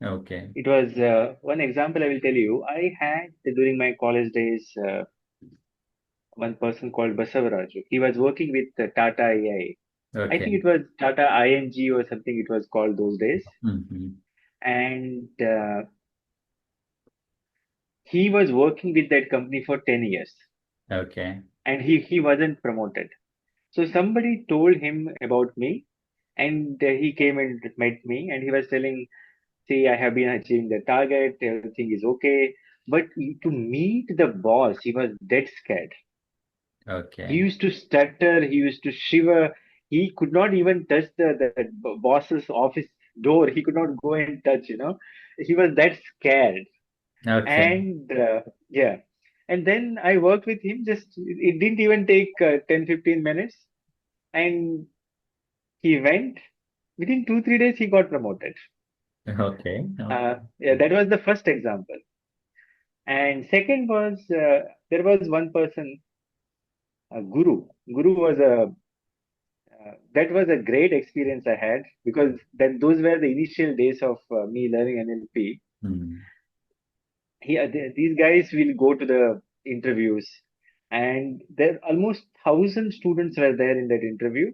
Okay. It was one example I will tell you. I had during my college days one person called Basavaraju. He was working with Tata AI. I Okay. think it was Tata ING or something it was called those days. Mhm. And he was working with that company for 10 years Okay. and he wasn't promoted. So somebody told him about me and he came and met me and he was telling, see, I have been achieving the target, everything is okay. But to meet the boss, he was dead scared. He Okay. used to stutter, he used to shiver. He could not even touch the boss's office door. He could not go and touch. He was that scared. Okay. And yeah. And then I worked with him. Just it didn't even take 10, 15 minutes. And he went. Within 2, 3 days, he got promoted. Okay. Yeah, that was the first example. And second was there was one person, Guru. Guru was a that was a great experience I had because then those were the initial days of me learning NLP. Hmm. These guys will go to the interviews, and there almost 1,000 students were there in that interview.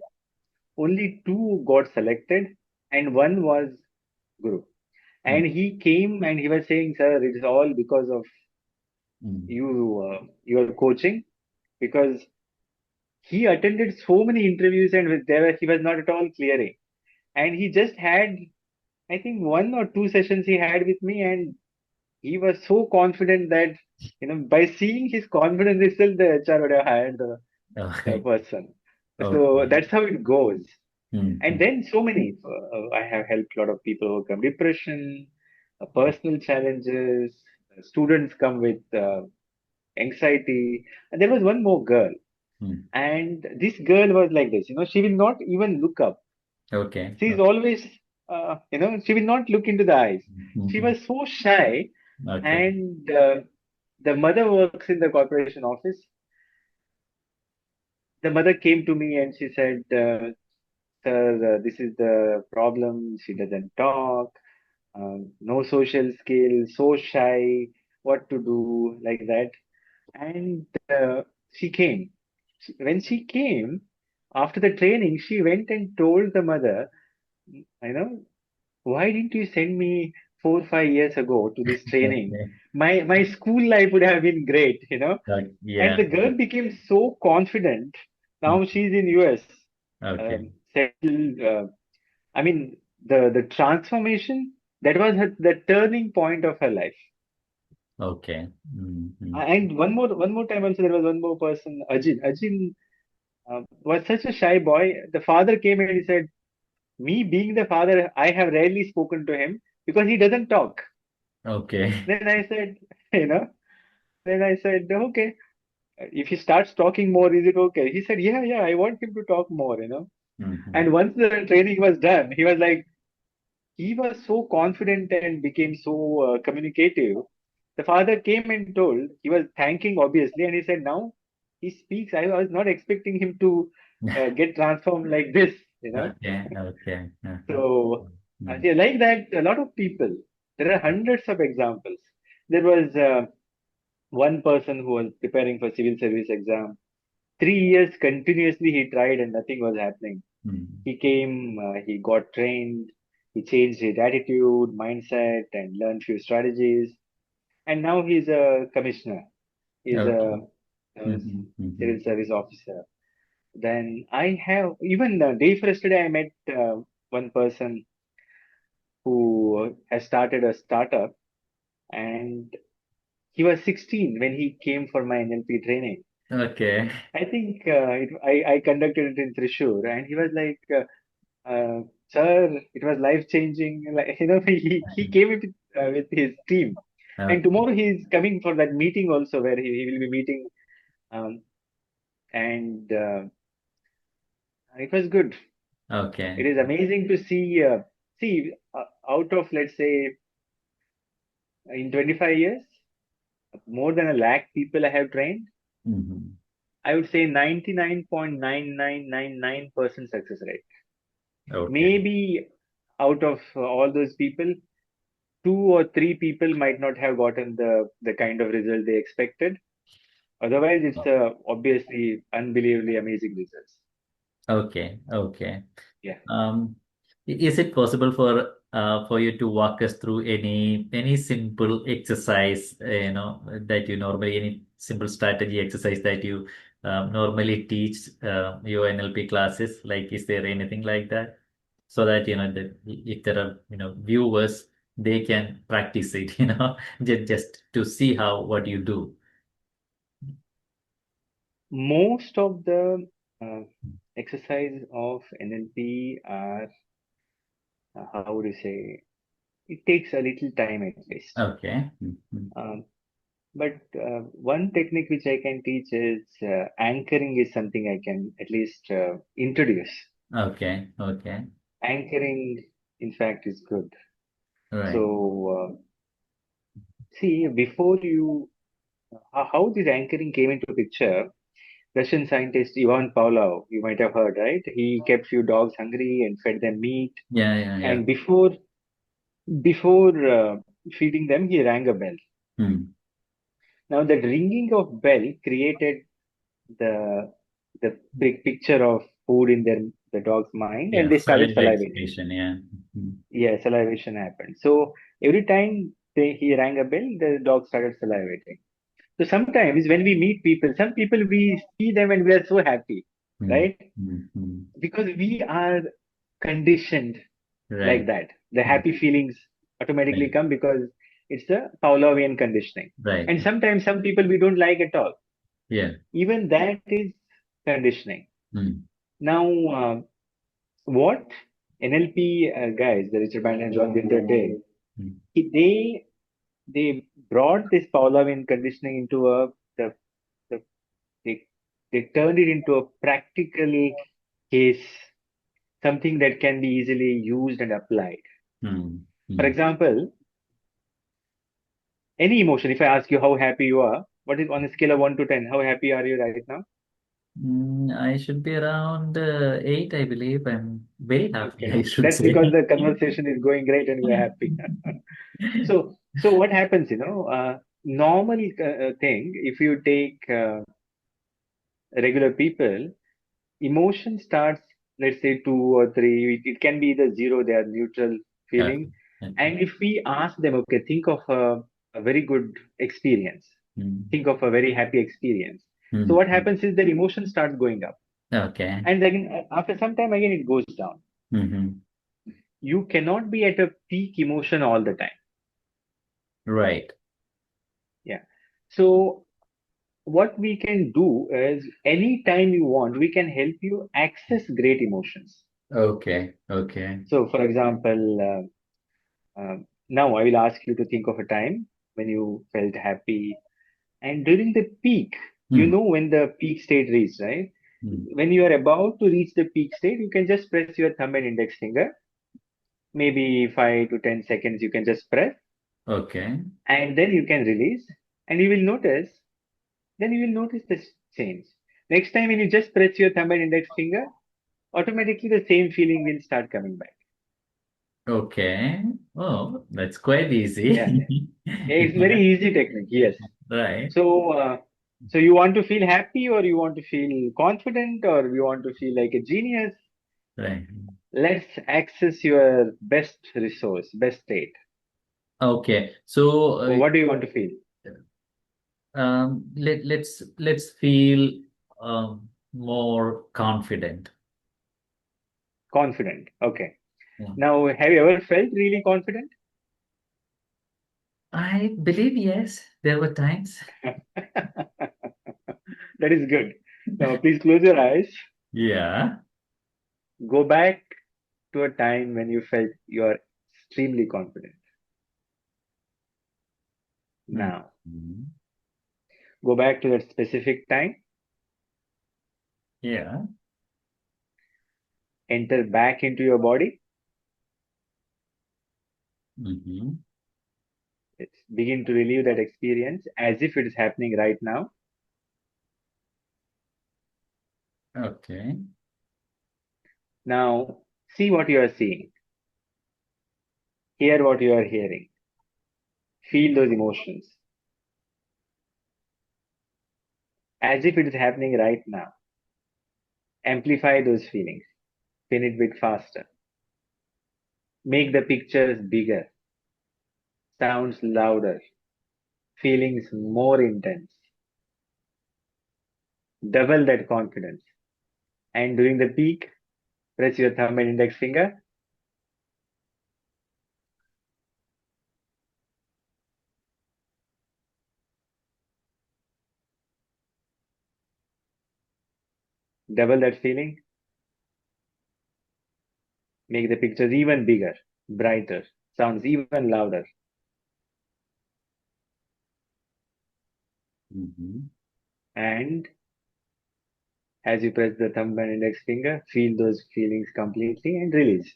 Only two got selected, and one was Guru. Hmm. And he came and he was saying, "Sir, it is all because of Hmm. you, your coaching, because he attended so many interviews and he was not at all clearing. And he just had, I think, one or two sessions he had with me, and he was so confident that, by seeing his confidence itself, the HR would have hired the Okay. person. So Okay. that's how it goes. Hmm. And Hmm. then so many, I have helped a lot of people overcome depression, personal challenges. Students come with anxiety. And there was one more girl. Hmm. And this girl was like this, she will not even look up. Okay. She's Okay. always, she will not look into the eyes. She Mhm. was so shy. Okay. And the mother works in the corporation office. The mother came to me and she said, Sir, this is the problem. She doesn't talk, no social skills, so shy, what to do, like that. And she came. When she came, after the training, she went and told the mother, you know, why didn't you send me 4 5 years ago to this training, Okay. my school life would have been great, And Yeah. the girl became so confident. Mm. Now she's in US, Okay. settled. I mean, the transformation that was the turning point of her life. Okay. And one more time also there was one more person, Ajin. Ajin was such a shy boy. The father came and he said, "Me being the father, I have rarely spoken to him because he doesn't talk." Okay. Then I said, you know, then I said, okay, if he starts talking more, is it okay? He said, yeah, yeah, I want him to talk more. Mhm. And once the training was done, he was like, he was so confident and became so communicative. The father came and told, he was thanking obviously, and he said, now he speaks. I was not expecting him to get transformed like this. Okay. Okay. Uh-huh. So, Mm. yeah, like that, a lot of people, there are hundreds of examples. There was one person who was preparing for civil service exam. 3 years continuously he tried and nothing was happening. Mm. He came, he got trained, he changed his attitude, mindset, and learned few strategies. And now he's a commissioner. He's Okay. a Mhm. civil Mhm. service officer. Then I have even day for yesterday I met one person who has started a startup, and he was 16 when he came for my NLP training. Okay. I think I conducted it in Thrissur, and he was like, "Sir, it was life changing." Like, he came with his team, and Okay. tomorrow he's coming for that meeting also, where he will be meeting, um, and it was good. It Okay. is amazing to see out of, let's say, in 25 years, more than a lakh people I have trained. Mhm. I would say 99.9999% success rate. Okay. Maybe out of all those people, two or three people might not have gotten the kind of result they expected. Otherwise, it's obviously unbelievably amazing results. Okay. Okay. Yeah. Um, is it possible for you to walk us through any simple exercise, that you normally any simple strategy exercise that you normally teach your NLP classes? Like, is there anything like that? So that that if there are viewers, they can practice it, just to see how what you do. Most of the uh, exercise of NLP are, how would you say, it takes a little time at least. Okay. Mhm. Um, but one technique which I can teach is anchoring is something I can at least introduce. Okay. Okay. Anchoring, in fact, is good. Right. So, see, before how this anchoring came into picture, Russian scientist Ivan Pavlov, you might have heard, right? He kept few dogs hungry and fed them meat. Yeah. Yeah. Yeah. And before feeding them, he rang a bell. Hmm. Now, that ringing of bell created the the big picture of food in the dog's mind, and Yeah. they started Saliva salivating. expression. Yeah. Mhm. Yeah, salivation happened. So every time he rang a bell, the dog started salivating. So sometimes when we meet people, some people we see them and we are so happy, Mm, right? mm, mm. Because we are conditioned like Right, that. The mm, happy feelings automatically right, come because it's the Pavlovian conditioning. right. And sometimes some people we don't like at all. Yeah. Even that is conditioning. Mm, Now, what NLP guys, the Richard Bandler and John Winter did, mm, they they brought this Pavlovian conditioning into the they, they turned it into a practical case, something that can be easily used and applied. mm, For mm. example, any emotion, if I ask you how happy you are, what is on a scale of 1 to 10, how happy are you right now? I should be around 8, I believe. I'm very happy, Okay, I should that's say. because the conversation is going great and you're happy. So what happens, normal thing, if you take regular people, emotion starts, let's say 2 or 3, it can be the zero, they are neutral Okay. feeling. Okay. And if we ask them, okay, think of a very good experience, Mm. think of a very happy experience. So Mm. what happens is their emotion starts going up. Okay. And again, after some time, again, it goes down. Hmm. You cannot be at a peak emotion all the time. Right. Yeah. So what we can do is anytime you want, we can help you access great emotions. Okay. Okay. So, for example, now I will ask you to think of a time when you felt happy. And during the peak, you Mm. know when the peak state reaches, right? Mm. When you are about to reach the peak state, you can just press your thumb and index finger. Maybe 5 to 10 seconds, you can just press Okay. and then you can release. And you will notice this change. Next time, when you just press your thumb and index finger, automatically the same feeling will start coming back. Okay. Oh, that's quite Yeah. easy. It's Yeah. very easy technique. Yes. Right. So, so you want to feel happy or you want to feel confident or you want to feel like a genius? Right. Let's access your best resource, best state. Okay. So, Well, what do you want to feel? let's feel more confident. Confident. Okay. Yeah. Now, have you ever felt really confident? I believe yes, there were times. That is good. Now, please close your eyes. Yeah. Go back to a time when you felt you are extremely confident. Now, Mhm. go back to that specific time, Yeah. enter back into your body. Hmm. Let's begin to relive that experience as if it is happening right now. Okay. Now, see what you are seeing, hear what you are hearing, feel those emotions as if it is happening right now. Amplify those feelings, spin it a bit faster, make the pictures bigger, sounds louder, feelings more intense, double that confidence. And during the peak, press your thumb and index finger, double that feeling, make the pictures even bigger, brighter, sounds even louder. Hmm. And as you press the thumb and index finger, feel those feelings completely and release.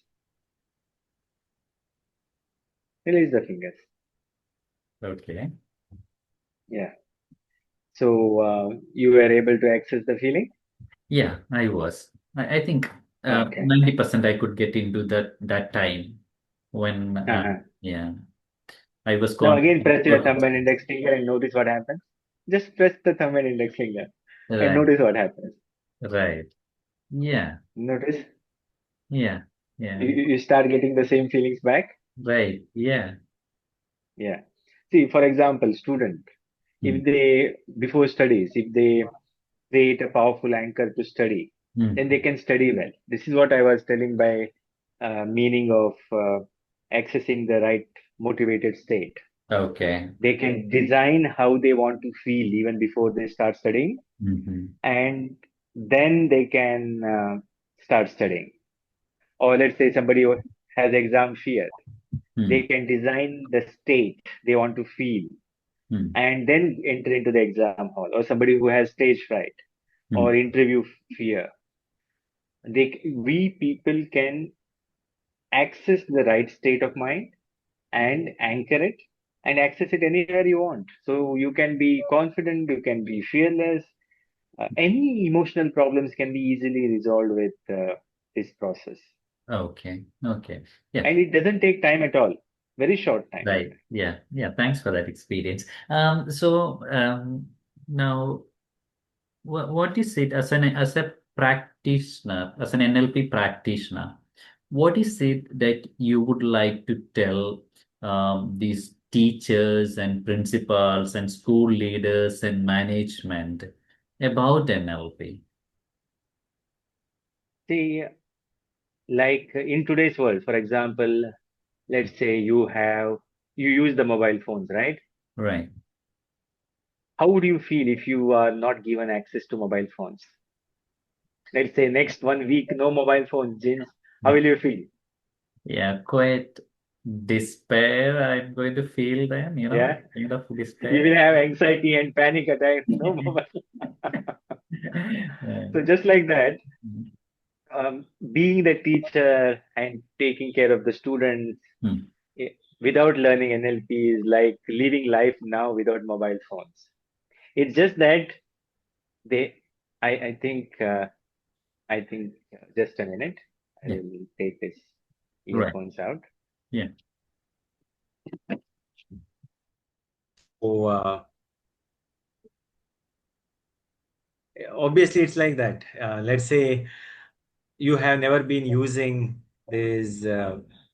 Release the fingers. Okay. Yeah. So you were able to access the feeling? Yeah, I was. I think Okay. 90% I could get into that time when Uh-huh. yeah, I was Now again, confident. press your thumb and index finger and notice what happens. Just press the thumb and index finger and Right. notice what happens. Right. Yeah. Notice Yeah. Yeah. you start getting the same feelings back. Right. Yeah. Yeah. See, for example, student, Mm. if they, before studies, if they create a powerful anchor to study, then Mm. they can study well. This is what I was telling by meaning of accessing the right motivated state. Okay. They can design how they want to feel even before they start studying, Hmm. and then they can start studying. Or let's say somebody who has exam fear, they Mm. can design the state they want to feel Mm. and then enter into the exam hall. Or somebody who has stage fright or Mm. interview fear, we people can access the right state of mind and anchor it and access it anywhere you want. So you can be confident, you can be fearless. Any emotional problems can be easily resolved with this process. Okay. Okay. Yeah. And it doesn't take time at all. Very short time. Right. Yeah. Yeah. Thanks for that experience. So now what is it as a practitioner, as an NLP practitioner? what is it that you would like to tell these teachers and principals and school leaders and management about NLP? See, like in today's world, for example, let's say you use the mobile phones, right? Right. How would you feel if you are not given access to mobile phones? Let's say next 1 week, no mobile phones, James. How will you feel? Yeah, quite despair. I'm going to feel then, Yeah, kind of you will despair. have anxiety and panic attack. No mobile. So just like that, being the teacher and taking care of the students Hmm. without learning NLP is like living life now without mobile phones. It's just that they, I think, just a minute. I Yeah, will take this right. earphones out. Yeah. So obviously, it's like that. Let's say you have never been using these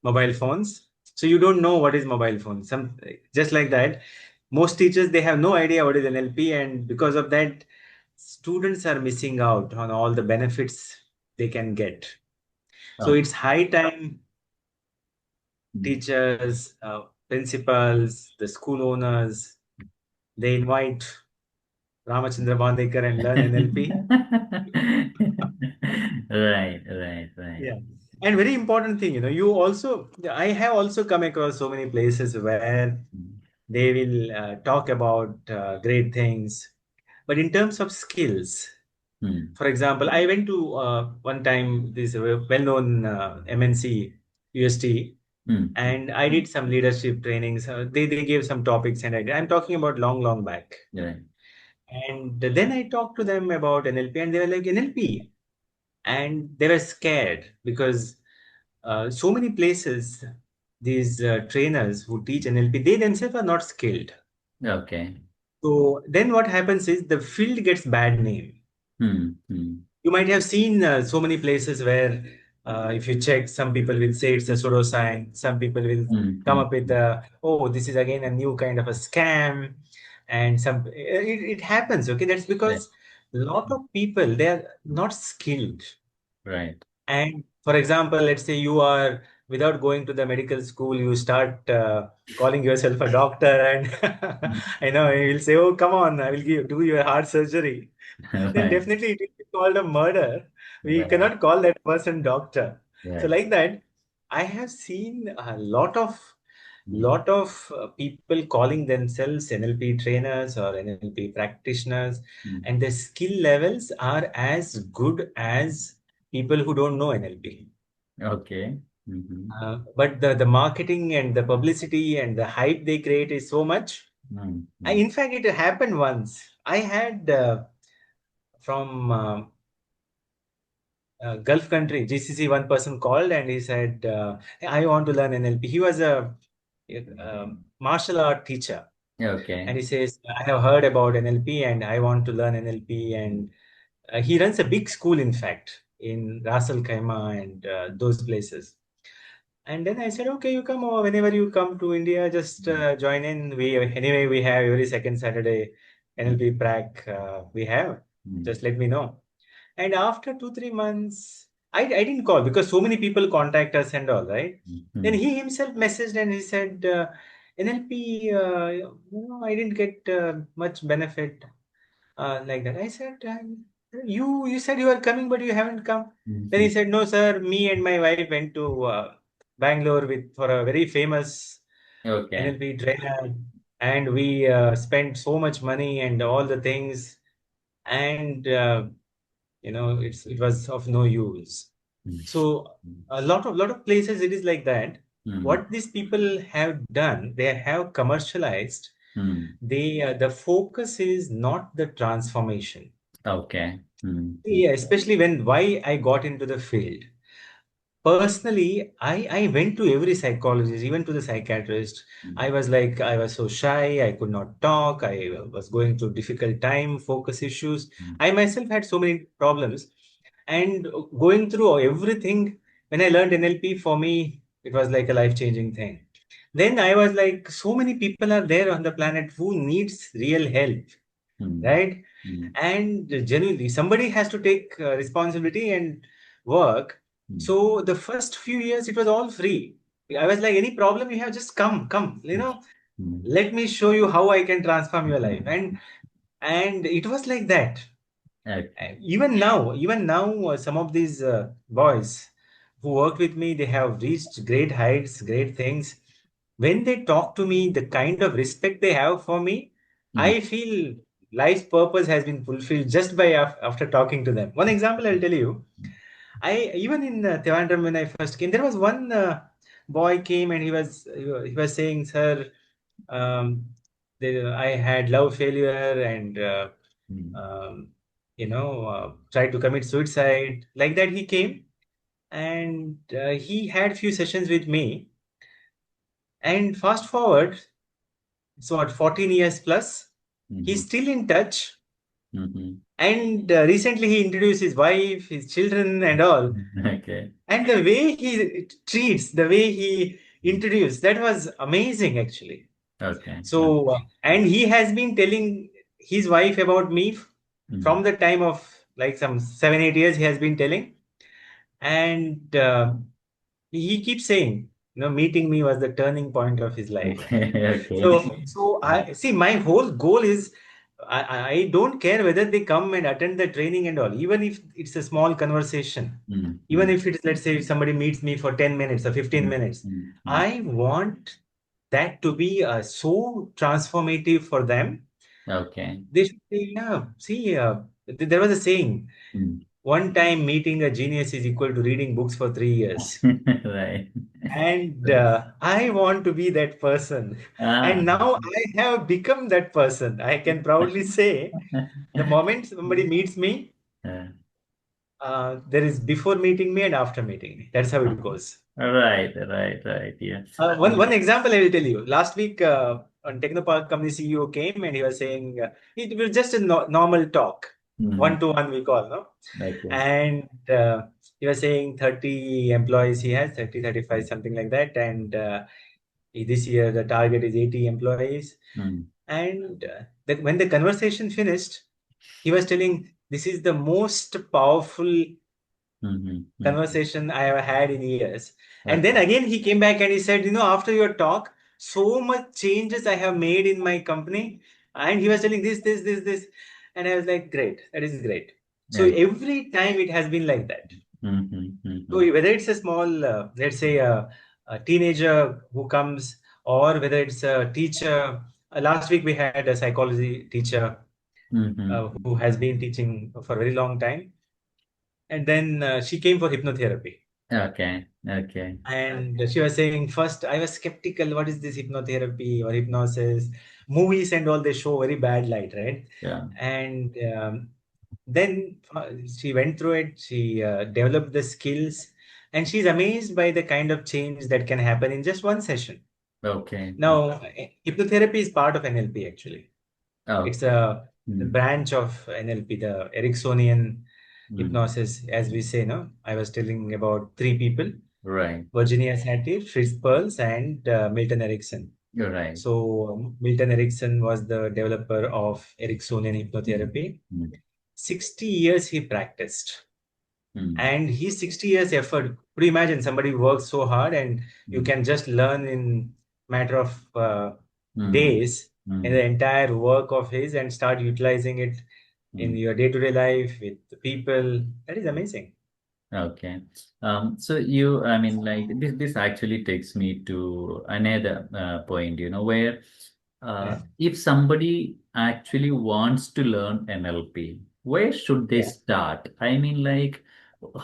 mobile phones, so you don't know what is mobile phone. Some just like that. Most teachers, they have no idea what is NLP, and because of that, students are missing out on all the benefits they can get. So Oh. it's high time Hmm. teachers, principals, the school owners, they invite Ramachandra Bandekar and learn NLP. Right, right, right. Yeah. And very important thing, you also, I have also come across so many places where Hmm. they will talk about great things. But in terms of skills, Hmm. for example, I went to one time this well-known MNC UST, Hmm. and I did some leadership trainings. They gave some topics, and I'm talking about long, long back. Right. And then I talked to them about NLP, and they were like, NLP. And they were scared because so many places, these trainers who teach NLP, they themselves are not skilled. Okay. So then what happens is the field gets bad name. Hmm. Hmm. You might have seen so many places where if you check, some people will say it's a pseudoscience. Some people will Hmm. come Hmm. up with, oh, this is again a new kind of a scam. And it happens. Okay. That's Right. because a lot of people, they are not skilled. Right. And for example, let's say you are, without going to the medical school, you start calling yourself a doctor, and Hmm. I know you will say, "Oh, come on, I will do your heart surgery." Then Right. definitely it will be called a murder. We Right. cannot call that person doctor. So Right. like that, I have seen a Hmm. lot of people calling themselves NLP trainers or NLP practitioners, Hmm. and their skill levels are as good as people who don't know NLP. Okay. Mm-hmm. But the marketing and the publicity and the hype they create is so much. Mm-hmm. In fact, it happened once. I had from Gulf country, GCC, one person called and he said, I want to learn NLP. He was a martial art teacher. And Okay. he says, I have heard about NLP and I want to learn NLP. And he runs a big school, in fact, in Ras Al Khaimah and those places. And then I said, okay, you come over whenever you come to India, just join in. We have every second Saturday NLP prac we have. Mm-hmm. Just let me know. And after 2, 3 months, I didn't call because so many people contact us and all, right? Then Mm-hmm. he himself messaged and he said, NLP, I didn't get much benefit like that. I said, you said you were coming, but you haven't come. Then he Mm-hmm. said, no, sir, me and my wife went to Bangalore with for a very famous Okay. NLP trainer, and we spent so much money and all the things, and it was of no use. So a lot of places it is like that. Mm-hmm. What these people have done, they have commercialized. Mm-hmm. The focus is not the transformation. Okay. Mm-hmm. Yeah, especially when why I got into the field. Personally, I went to every psychologist, even to the psychiatrist. I was like, I was so shy, I could not talk, I was going through difficult time, focus issues. I myself had so many problems. And going through everything, when I learned NLP, for me, it was like a life-changing thing. Then I was like, so many people are there on the planet who needs real help, Mm, right? mm, And genuinely, somebody has to take responsibility and work. mm, So the first few years, it was all free. I was like, any problem you have, just come, mm, let me show you how I can transform your life. And it was like that. okay. Even now, some of these boys who work with me, they have reached great heights, great things. When they talk to me, the kind of respect they have for me, Mm, I feel life's purpose has been fulfilled just by after talking to them. One example I'll tell you. I even in Trivandrum when I first came, there was one boy came and he was saying, "Sir, um, I had love failure and mm, um, tried to commit suicide." Like that, he came and he had few sessions with me. And fast forward, so at 14 years plus, mhm, he's still in touch. mhm. And recently, he introduced his wife, his children, and all. Okay. And the way he treats, the way he Mm, introduced, that was amazing, actually. okay. So, and he has been telling his wife about me Mm. from the time of like some 7, 8 years. He has been telling, and he keeps saying, meeting me was the turning point of his life. Okay. So I see. My whole goal is, I don't care whether they come and attend the training and all. Even if it's a small conversation, Mm, even if it's, let's say, if somebody meets me for 10 minutes or 15 minutes, mm, mm. I want that to be so transformative for them. Okay. They should say, yeah. See, there was a saying: Mm. one time meeting a genius is equal to reading books for 3 years. Right. And I want to be that person. Ah. And now I have become that person. I can proudly say the moment somebody meets me, Yeah. there is before meeting me and after meeting me. That's how it goes. Right, right, right. Yeah. One example I will tell you. Last week, on Technopark Company CEO came and he was saying, it was just a normal talk, Mm. 1-to-one we call, no? Okay. And he was saying 30 employees he has, 30, 35, something like that. And this year the target is 80 employees. Mm. And when the conversation finished, he was telling, this is the most powerful Mm-hmm. Mm. conversation I have had in years. And then Okay. again, he came back and he said, after your talk, so much changes I have made in my company. And he was telling this. And I was like, great, that is great. So Yeah. every time it has been like that. Mm-hmm. So Mm-hmm. whether it's a small, let's say a teenager who comes, or whether it's a teacher. Last week we had a psychology teacher Mm-hmm. who has been teaching for a very long time. And then she came for hypnotherapy. Okay. Okay. And she was saying, first, I was skeptical. What is this hypnotherapy or hypnosis? Movies and all, they show very bad light, right? Yeah. And then she went through it. She developed the skills. And she's amazed by the kind of change that can happen in just one session. Okay. Now, hypnotherapy is part of NLP, actually. It's Okay. a Mm. branch of NLP, the Ericksonian Mm. hypnosis, as we say. No, I was telling about three people: Right. Virginia Satir, Fritz Perls, and Milton Erickson. You're right. So Milton Erickson was the developer of Ericksonian Mm. hypnotherapy. Mm. 60 years he practiced, Mm. and his 60 years effort. Could you imagine somebody works so hard and you Mm. can just learn in matter of Mm. days in Mm. the entire work of his and start utilizing it in Mm. your day-to-day life with the people. That is amazing. Okay. So I mean, like this actually takes me to another point, where Yeah, if somebody actually wants to learn NLP, where should they yeah. start? I mean, like,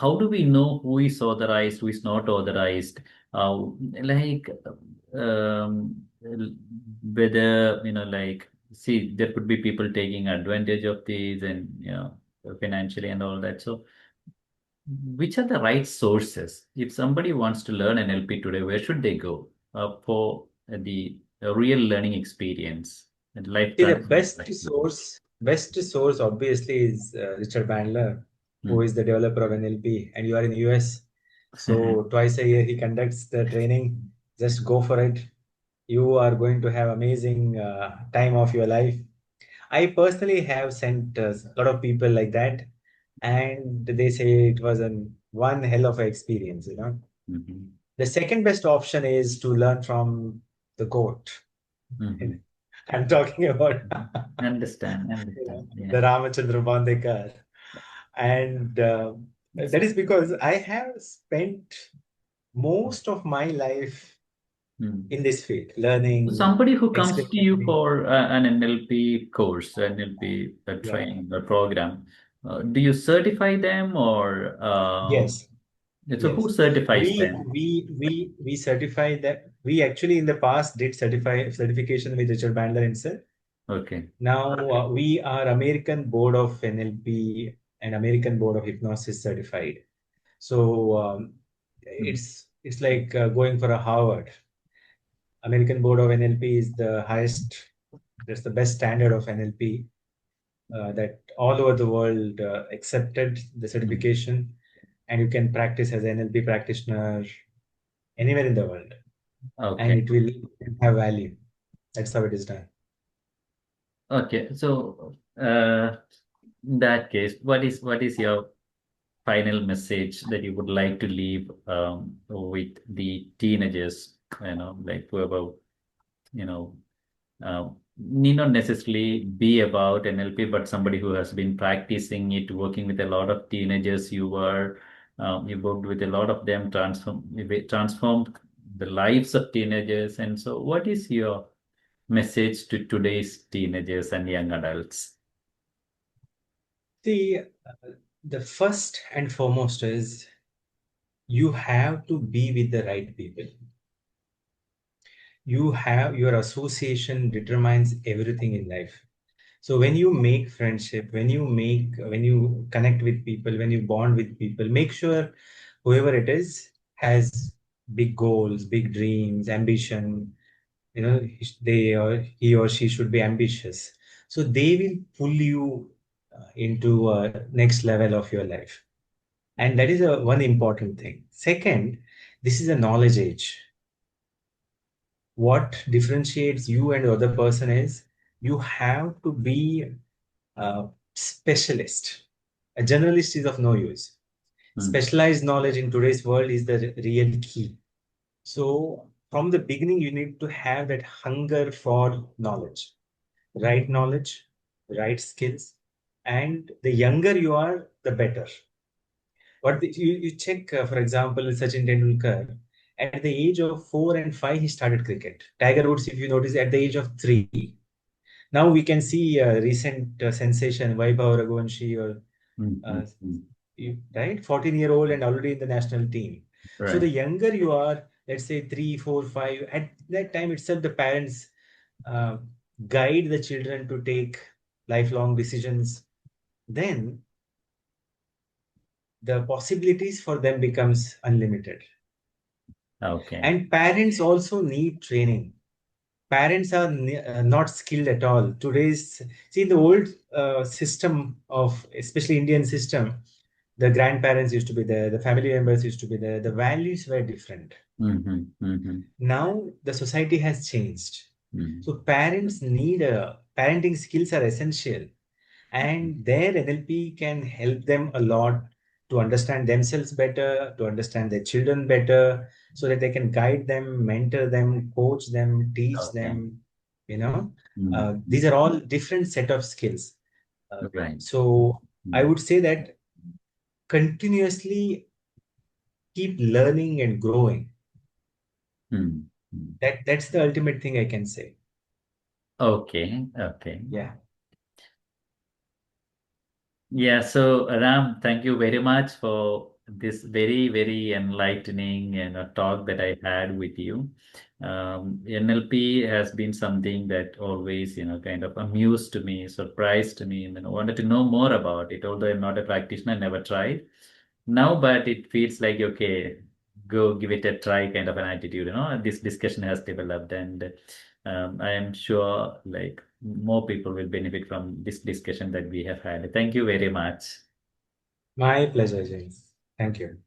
how do we know who is authorized, who is not authorized? Like, whether, like, see, there could be people taking advantage of these and, financially and all that. So, which are the right sources? If somebody wants to learn NLP today, where should they go for the real learning experience and life See, the transformation? best source obviously is Richard Bandler, who Mm, is the developer of NLP, and you are in the US. So twice a year he conducts the training. Just go for it. You are going to have amazing time of your life. I personally have sent a lot of people like that, and they say it was one hell of an experience. Mhm. The second best option is to learn from the goat. Mhm. I'm talking about Understand, understand. the Yeah. Ramachandra Bandekar. And that is because I have spent most of my life Mm. in this field, learning, Somebody who comes to you experimenting. for an NLP course, NLP Yeah. training or program, do you certify them or Yes. so who Yes. certifies We them? we certify that. We actually in the past did certification with Richard Bandler himself. Okay. Now we are American Board of NLP and American Board of Hypnosis certified. So Mhm. it's like going for a Harvard. American Board of NLP is the highest. That's the best standard of NLP that all over the world accepted the Mhm. certification, and you can practice as an NLP practitioner anywhere in the world, and Okay. it will have value. That's how it is done. Okay. So, in that case, what is your final message that you would like to leave with the teenagers? Like whoever you know need not necessarily be about NLP, but somebody who has been practicing it, working with a lot of teenagers. You worked with a lot of them, transformed the lives of teenagers. And so, what is your message to today's teenagers and young adults? See, the first and foremost is you have to be with the right people. You have your association determines everything in life. So when you make friendship, when you connect with people, when you bond with people, make sure whoever it is has big goals, big dreams, ambition. He or she should be ambitious. So they will pull you into a next level of your life, and that is a one important thing. Second, this is a knowledge age. What differentiates you and the other person is you have to be a specialist. A generalist is of no use. Hmm. Specialized knowledge in today's world is the real key. So from the beginning, you need to have that hunger for knowledge, right skills, and the younger you are, the better. You check, for example, Sachin Tendulkar, at the age of 4 and 5, he started cricket. Tiger Woods, if you notice, at the age of 3. Now we can see recent sensation, Vaibhav Raghuvanshi, or Hmm. Hmm. uh, Hmm. right, 14-year-old and already in the national team. So the Right. younger you are, let's say 3, 4, 5, at that time itself, the parents uh, guide the children to take lifelong decisions. Then the possibilities for them becomes unlimited. Okay. And parents also need training. Parents are not skilled at all. Today's, see, in the old system of, especially Indian system, the grandparents used to be there, the family members used to be there, the values were different. Mm-hmm. Mm-hmm. Now the society has changed. Mm-hmm. So parents need parenting skills are essential, and their NLP can help them a lot to understand themselves better, to understand their children better, so that they can guide them, mentor them, coach them, teach Okay. them. You know, Mm-hmm. these are all different set of skills. Right. So I Mm-hmm. would say that continuously keep learning and growing. Mm-hmm. That's the ultimate thing I can say. Okay. Okay. Yeah. Yeah, so Ram, thank you very much for this very, very enlightening talk that I had with you. NLP has been something that always, kind of amused me, surprised me, and I wanted to know more about it. Although I'm not a practitioner, never tried. Now, but it feels like, okay, go give it a try kind of an attitude. This discussion has developed, and I am sure like more people will benefit from this discussion that we have had. Thank you very much. My pleasure, James. Thank you.